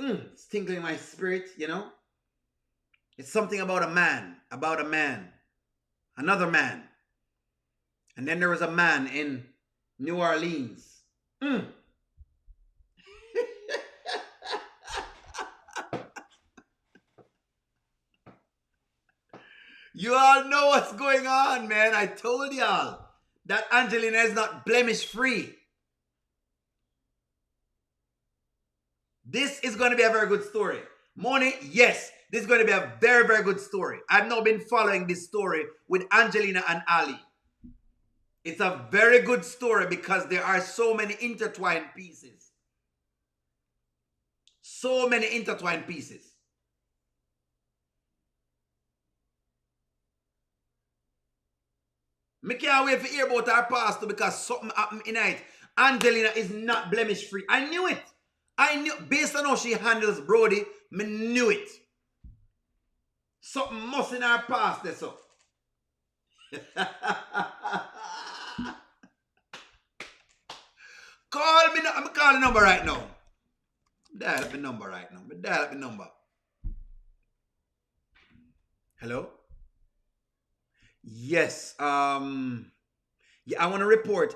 tingling my spirit, you know. It's something about a man, another man. And then there was a man in New Orleans. You all know what's going on, man. I told y'all that Angelina is not blemish free. This is going to be a very good story. Money, yes. This is going to be a very, very good story. I've now been following this story with Angelina and Ali. It's a very good story because there are so many intertwined pieces. So many intertwined pieces. Me can't wait to hear about our pastor because something happened in it. Angelina is not blemish free. I knew it. Based on how she handles Brody, me knew it. Something must in our past there, so. Call me now. I'm calling the number right now. Dial up the number right now. Dial up the number. Hello? Yes. Yeah, I want to report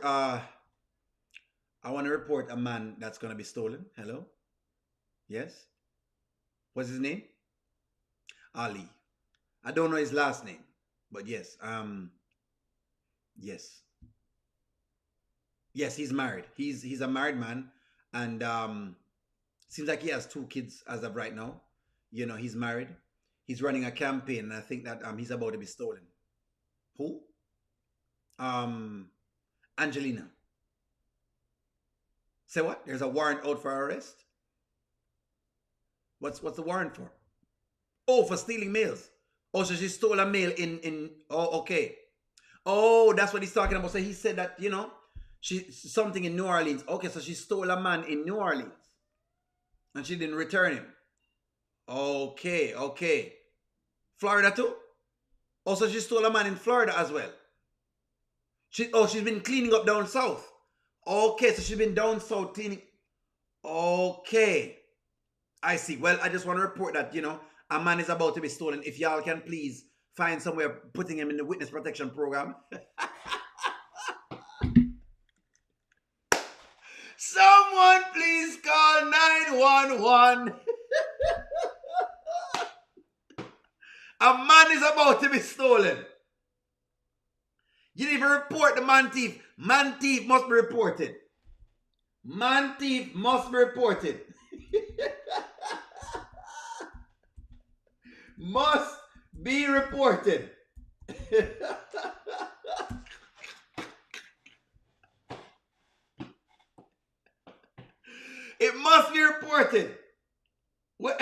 a man that's gonna be stolen. Hello? Yes? What's his name? Ali. I don't know his last name, but yes. Yes. Yes, he's married. He's a married man, and seems like he has 2 kids as of right now. You know, he's married. He's running a campaign, and I think that he's about to be stolen. Who? Angelina. Say what? There's a warrant out for arrest? What's the warrant for? Oh, for stealing mails. Oh, so she stole a mail in oh, okay. Oh, that's what he's talking about. So he said that, you know, she something in New Orleans. Okay, so she stole a man in New Orleans. And she didn't return him. Okay, okay. Florida too? Also, she stole a man in Florida as well. She's been cleaning up down south. Okay, so she's been down south cleaning. Okay. I see. Well, I just want to report that, you know, a man is about to be stolen. If y'all can please find somewhere putting him in the witness protection program. Someone please call 911. A man is about to be stolen. You need to report the man thief. Man thief must be reported. Man thief must be reported. Must be reported. It must be reported. What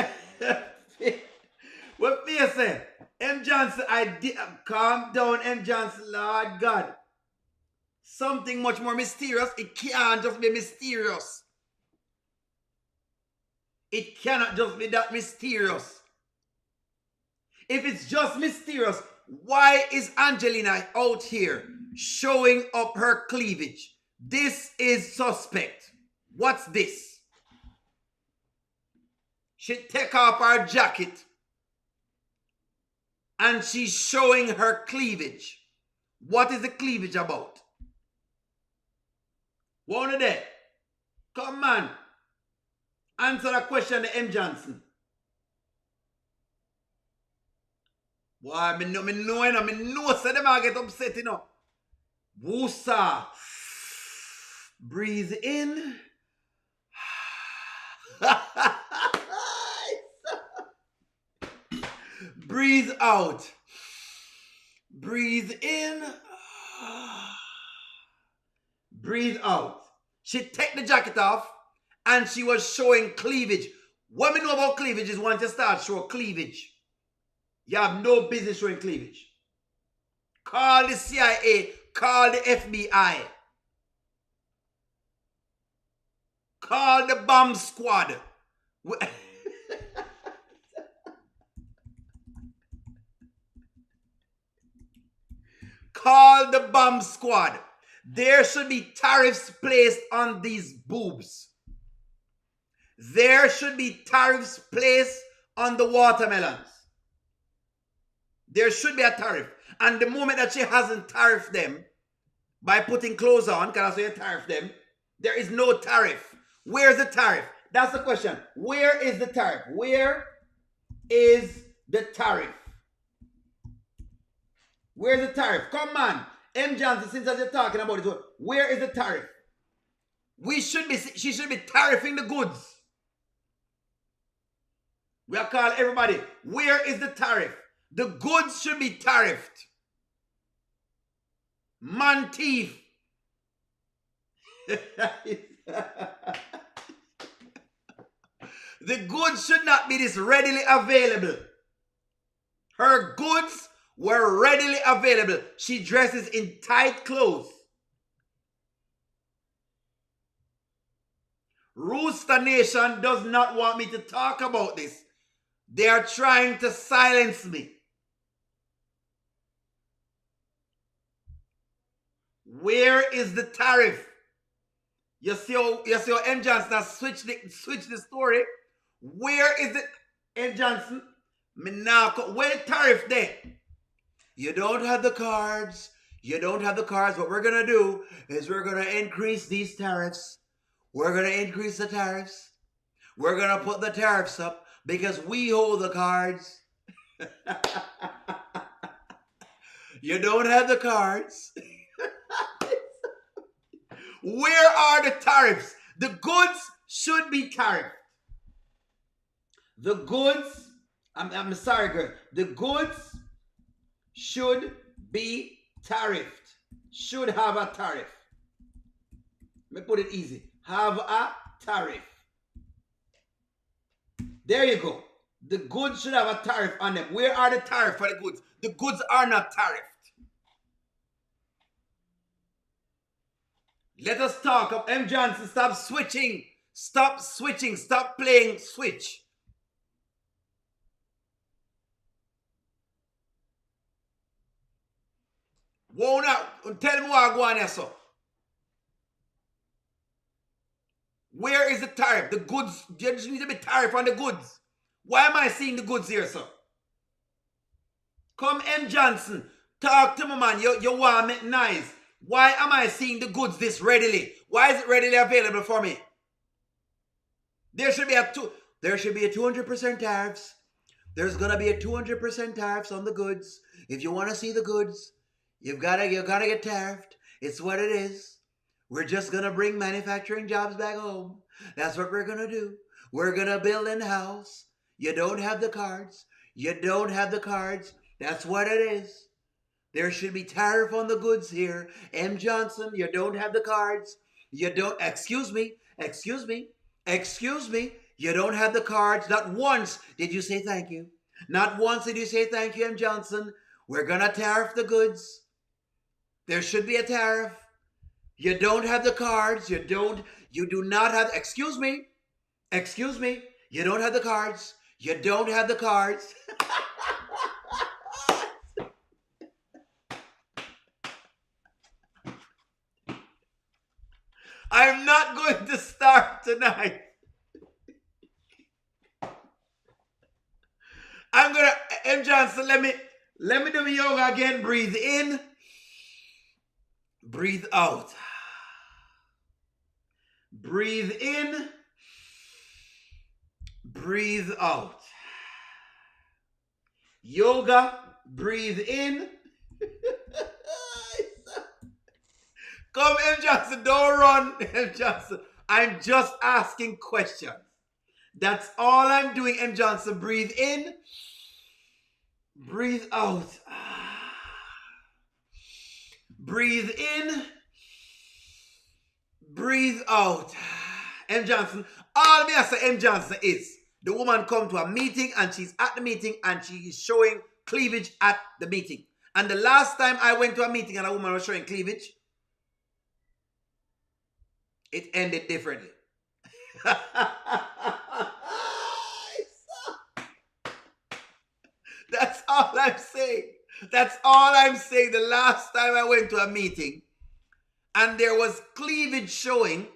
Fear said? M. Johnson, calm down, M. Johnson, Lord God. Something much more mysterious. It can't just be mysterious. It cannot just be that mysterious. If it's just mysterious, why is Angelina out here showing up her cleavage? This is suspect. What's this? She take off her jacket and she's showing her cleavage. What is the cleavage about? One of them. Come on. Answer the question to M. Johnson. Boy, me know, say them I get upset, you know. Woosa. Breathe in. Breathe out. Breathe in. Breathe out. She take the jacket off and she was showing cleavage. What we know about cleavage is once you start show cleavage, you have no business showing cleavage. Call the CIA. Call the FBI. Call the bomb squad. Call the bomb squad. There should be tariffs placed on these boobs. There should be tariffs placed on the watermelons. There should be a tariff. And the moment that she hasn't tariffed them by putting clothes on, can I say tariff them? There is no tariff. Where's the tariff? That's the question. Where is the tariff? Where is the tariff? Where's the tariff? Come on. M. Johnson, since you're talking about it, where is the tariff? She should be tariffing the goods. We are calling everybody. Where is the tariff? The goods should be tariffed. Man thief. The goods should not be this readily available. Her goods were readily available. She dresses in tight clothes. Rooster Nation does not want me to talk about this. They are trying to silence me. Where is the tariff? You see how M. Johnson has switched the story. Where is it, M. Johnson? Where the tariff there? You don't have the cards. You don't have the cards. What we're going to do is we're going to increase these tariffs. We're going to increase the tariffs. We're going to put the tariffs up because we hold the cards. You don't have the cards. Where are the tariffs? The goods should be tariffed. The goods, I'm sorry, girl. The goods should be tariffed. Should have a tariff. Let me put it easy. have a tariff. There you go. The goods should have a tariff on them. Where are the tariff for the goods? The goods are not tariffed. Let us talk of M. Johnson. Stop switching. Stop switching. Stop playing switch. Won't not tell me what I go on here, so. Where is the tariff? The goods, there just need to be tariff on the goods. Why am I seeing the goods here, sir? Come M. Johnson, talk to me, man. You want me nice. Why am I seeing the goods this readily? Why is it readily available for me? There should be a 200% tariffs. There's gonna be a 200% tariffs on the goods. If you want to see the goods, you gotta get tariffed. It's what it is. We're just gonna bring manufacturing jobs back home. That's what we're gonna do. We're gonna build in-house. You don't have the cards. You don't have the cards. That's what it is. There should be tariff on the goods here. M. Johnson, you don't have the cards. You don't, excuse me. You don't have the cards. Not once did you say thank you. Not once did you say thank you, M. Johnson. We're gonna tariff the goods. There should be a tariff. You don't have the cards. You do not have, excuse me. You don't have the cards. You don't have the cards. I'm not going to start tonight. I'm gonna, M. Johnson, let me do my yoga again. Breathe in. Breathe out. Breathe in. Breathe out. Yoga, breathe in. Come, M. Johnson, don't run, M. Johnson. I'm just asking questions. That's all I'm doing, M. Johnson. Breathe in. Breathe out. Breathe in. Breathe out. M. Johnson. All me I say, M. Johnson, is the woman come to a meeting and she's at the meeting and she is showing cleavage at the meeting. And the last time I went to a meeting and a woman was showing cleavage, it ended differently. That's all I'm saying. That's all I'm saying. The last time I went to a meeting and there was cleavage showing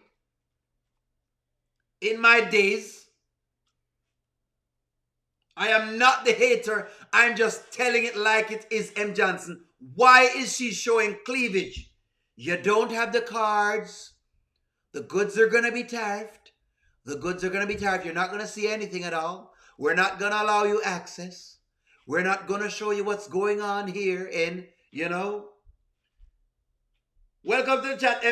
in my days, I am not the hater. I'm just telling it like it is, M. Johnson. Why is she showing cleavage? You don't have the cards. The goods are going to be tariffed. The goods are going to be tariffed. You're not going to see anything at all. We're not going to allow you access. We're not going to show you what's going on here in, Welcome to the chat,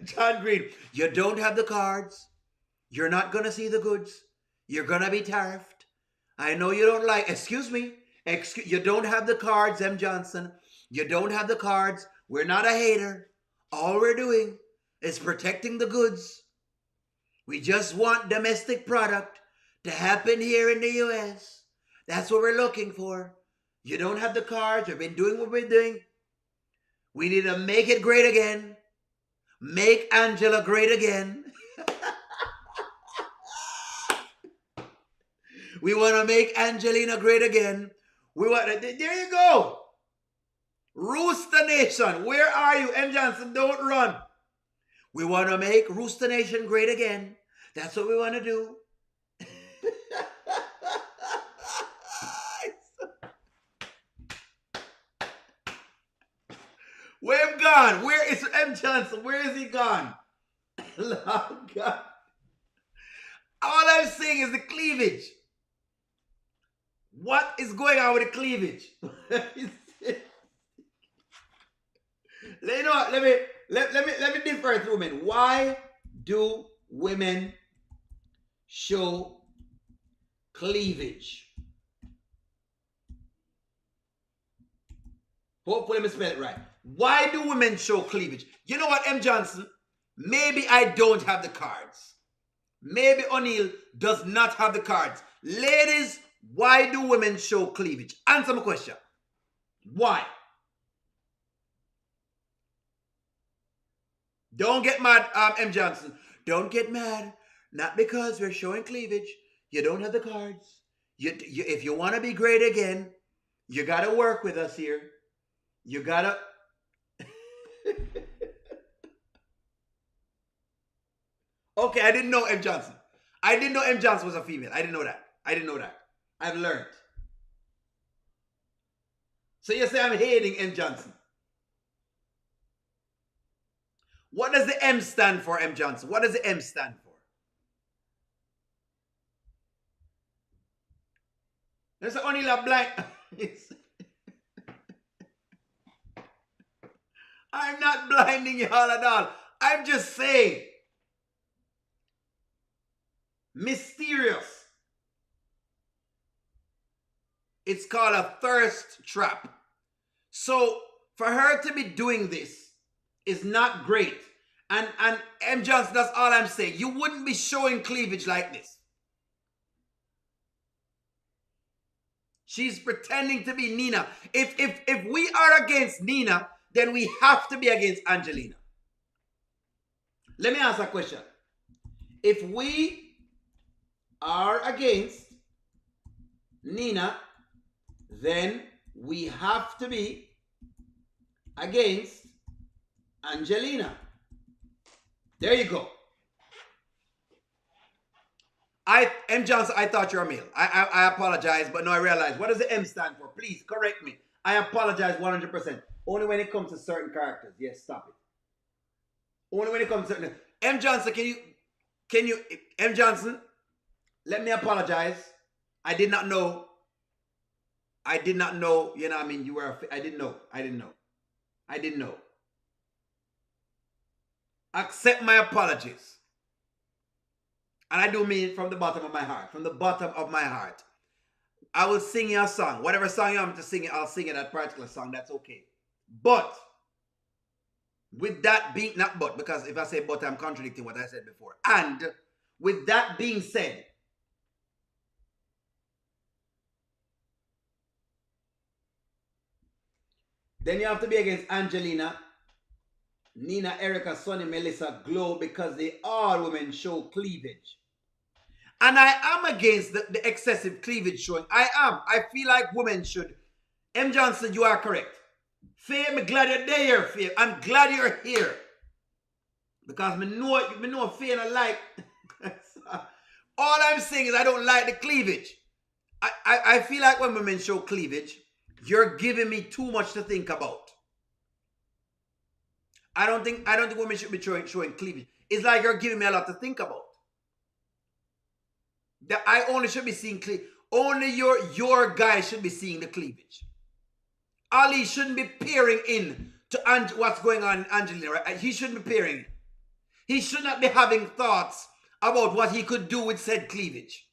John Green. You don't have the cards. You're not going to see the goods. You're going to be tariffed. I know you don't like, excuse me. You don't have the cards, M. Johnson. You don't have the cards. We're not a hater. All we're doing is protecting the goods. We just want domestic product to happen here in the U.S. That's what we're looking for. You don't have the cards. We've been doing what we're doing. We need to make it great again. Make Angela great again. We want to make Angelina great again. There you go. Rooster Nation, where are you? M. Johnson, don't run. We want to make Rooster Nation great again. That's what we want to do. Where him gone? Where is M. Johnson? Where is he gone? Lord God. All I'm saying is the cleavage. What is going on with the cleavage? You know what? Let me differ with women. Why do women show cleavage? Hopefully, let me spell it right. Why do women show cleavage? You know what, M. Johnson? Maybe I don't have the cards. Maybe O'Neal does not have the cards. Ladies, why do women show cleavage? Answer my question. Why? Don't get mad, M. Johnson. Don't get mad. Not because we're showing cleavage. You don't have the cards. If you want to be great again, you got to work with us here. You got to... Okay, I didn't know M. Johnson. I didn't know M. Johnson was a female. I didn't know that. I've learned. So you say I'm hating M. Johnson. What does the M stand for, M. Johnson? What does the M stand for? There's only a blind. I'm not blinding you all at all. I'm just saying. Mysterious. It's called a thirst trap. So for her to be doing this is not great. And M. Johnson, that's all I'm saying. You wouldn't be showing cleavage like this. She's pretending to be Nina. If we are against Nina, then we have to be against Angelina. Let me ask a question. If we are against Nina, then we have to be against Angelina. There you go. M. Johnson, I thought you're a male. I apologize, but no, I realize. What does the M stand for? Please correct me. I apologize 100%. Only when it comes to certain characters. Yes, stop it. Only when it comes to certain... M. Johnson, can you... M. Johnson, let me apologize. I did not know. You know what I mean? You were... I didn't know. Accept my apologies. And I do mean it from the bottom of my heart. From the bottom of my heart. I will sing you a song. Whatever song you want me to sing, I'll sing it, that particular song. That's okay. But, with that being, not but, because if I say but, I'm contradicting what I said before. And, with that being said, then you have to be against Angelina, Nina, Erica, Sonny, Melissa, Glow, because they all women show cleavage. And I am against the excessive cleavage showing. I am. I feel like women should. M. Johnson, you are correct. Faye, I'm glad you're there, Faye. I'm glad you're here. Because me know Faye and I like. All I'm saying is I don't like the cleavage. I feel like when women show cleavage, you're giving me too much to think about. I don't think women should be showing cleavage. It's like you're giving me a lot to think about. That I only should be seeing cleavage. Only your guy should be seeing the cleavage. Ali shouldn't be peering in to what's going on in Angelina, right? He shouldn't be peering in. He should not be having thoughts about what he could do with said cleavage.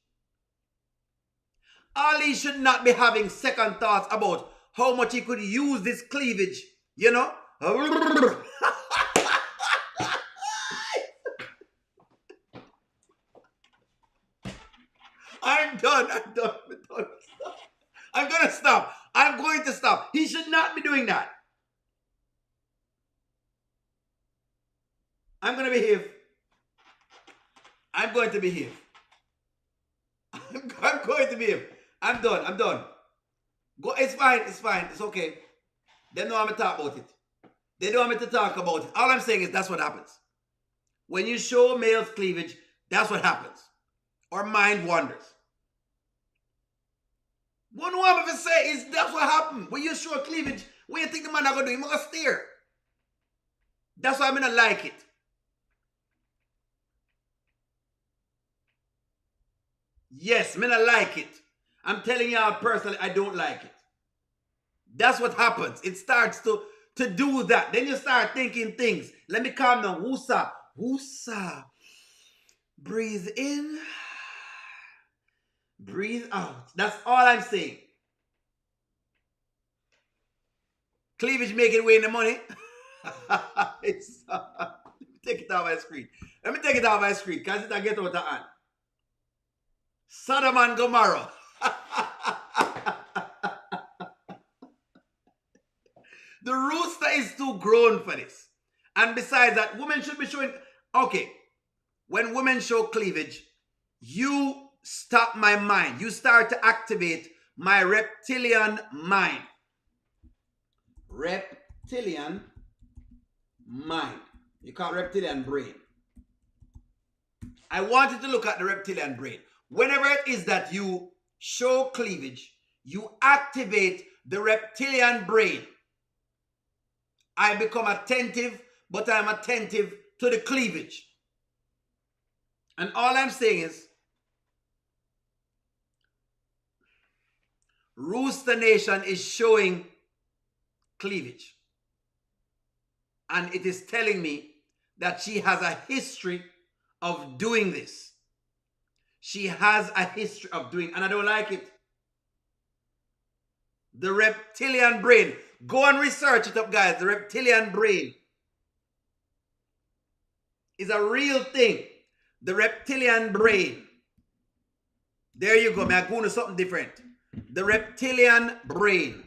Ali should not be having second thoughts about how much he could use this cleavage, you know? I'm done. I'm going to stop. He should not be doing that. I'm going to behave. I'm going to behave. I'm done. Go. It's fine. It's okay. They know I'm going to talk about it. They don't want me to talk about it. All I'm saying is that's what happens. When you show males cleavage, that's what happens. Or mind wanders. What I'm going to say is that's what happened. When you show cleavage, what you think the man not going to do? He's going to stare. That's why I'm going to like it. Yes, I'm going to like it. I'm telling y'all personally, I don't like it. That's what happens. It starts to do that. Then you start thinking things. Let me calm down. Woosa. Woosa. Breathe in. Breathe out. That's all I'm saying. Cleavage making way in the money. Take it it off my screen. Let me take it off my screen because it'll get out of hand. Sodom and Gomorrah. The rooster is too grown for this. And besides that, women should be showing... Okay, when women show cleavage, you stop my mind. You start to activate my reptilian mind. Reptilian mind. You call it reptilian brain. I want you to look at the reptilian brain. Whenever it is that you show cleavage, you activate the reptilian brain. I become attentive, but I'm attentive to the cleavage. And all I'm saying is, Rooster Nation is showing cleavage. And it is telling me that she has a history of doing this. She has a history of doing, and I don't like it. The reptilian brain. Go and research it up, guys. The reptilian brain is a real thing. The reptilian brain. There you go. I'm going to something different. The reptilian brain.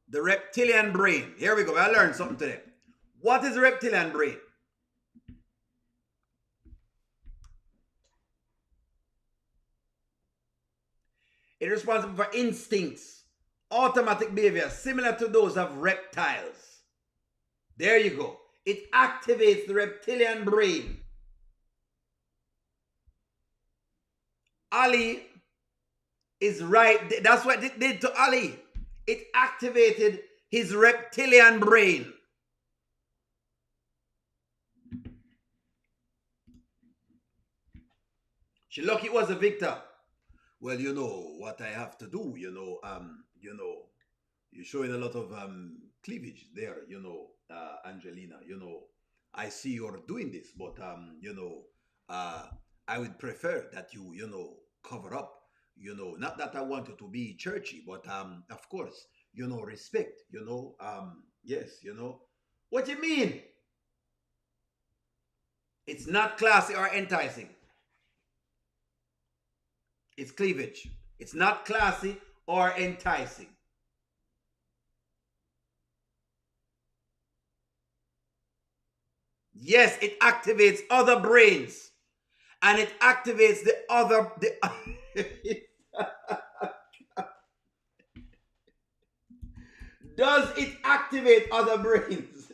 The reptilian brain. Here we go. I learned something today. What is the reptilian brain? It is responsible for instincts, automatic behavior, similar to those of reptiles. There you go. It activates the reptilian brain. Ali is right. That's what it did to Ali. It activated his reptilian brain. She lucky it was a victor. Well, you know what I have to do, you're showing a lot of cleavage there, Angelina, I see you're doing this, but, I would prefer that you, cover up, not that I want you to be churchy, but, of course, respect, yes, What do you mean? It's not classy or enticing. It's cleavage. It's not classy or enticing. Yes, it activates other brains. And it activates the other... Does it activate other brains?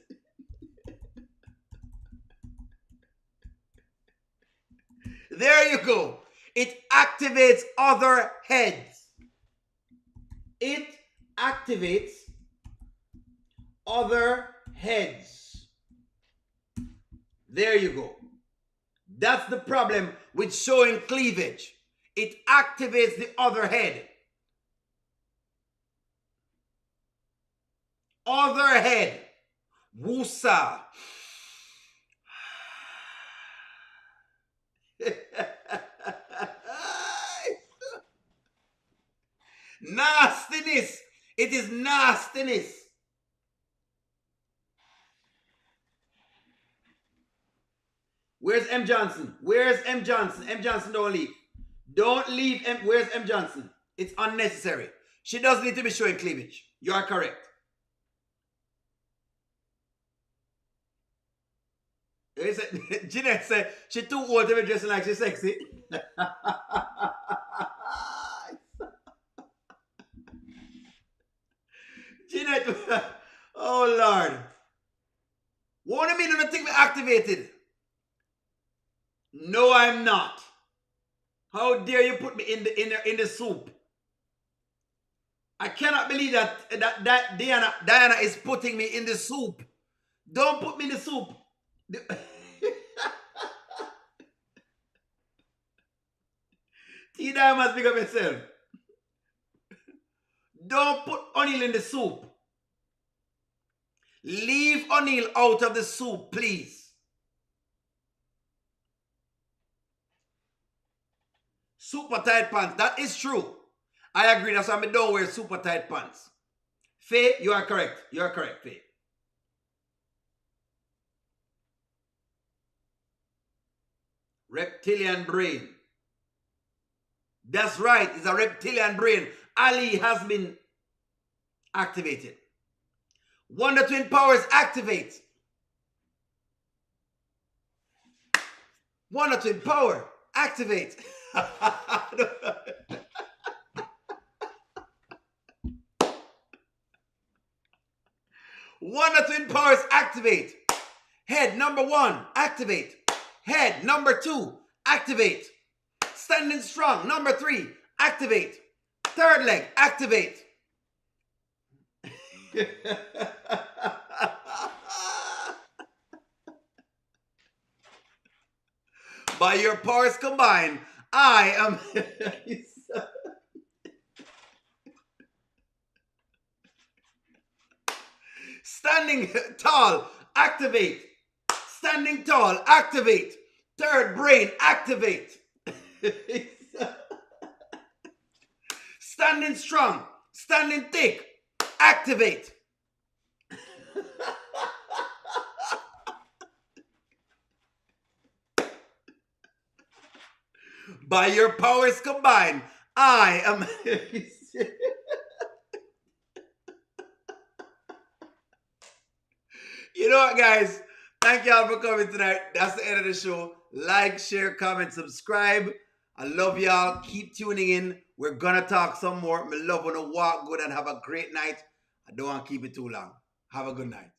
There you go. It activates other heads. It activates other heads. There you go. That's the problem with showing cleavage. It activates the other head. Other head. Woosa. Nastiness. It is nastiness. Where's M. Johnson? Where's M. Johnson? M. Johnson, don't leave. Don't leave. Where's M. Johnson? It's unnecessary. She doesn't need to be showing cleavage. You are correct. Jeanette said she too old to be dressing like she's sexy. Jeanette, oh Lord. What do you mean you don't think me activated? No, I'm not. How dare you put me in the soup? I cannot believe that Diana is putting me in the soup. Don't put me in the soup. T-Diana must pick up yourself. Don't put O'Neill in the soup. Leave O'Neill out of the soup, please. Super tight pants. That is true. I agree. That's why I don't wear super tight pants. Faye, you are correct. You are correct, Faye. Reptilian brain. That's right. It's a reptilian brain. Ali has been activated. Wonder Twin powers activate. Wonder Twin power activate. Wonder Twin powers activate. Head number 1, activate. Head number 2, activate. Standing strong, number 3, activate. Third leg, activate. By your powers combined, I am... Standing tall, activate. Standing tall, activate. Third brain, activate. Standing strong, standing thick, activate. By your powers combined, I am... You know what, guys? Thank y'all for coming tonight. That's the end of the show. Like, share, comment, subscribe. I love y'all. Keep tuning in. We're gonna talk some more. Me love when you walk good and have a great night. I don't want to keep it too long. Have a good night.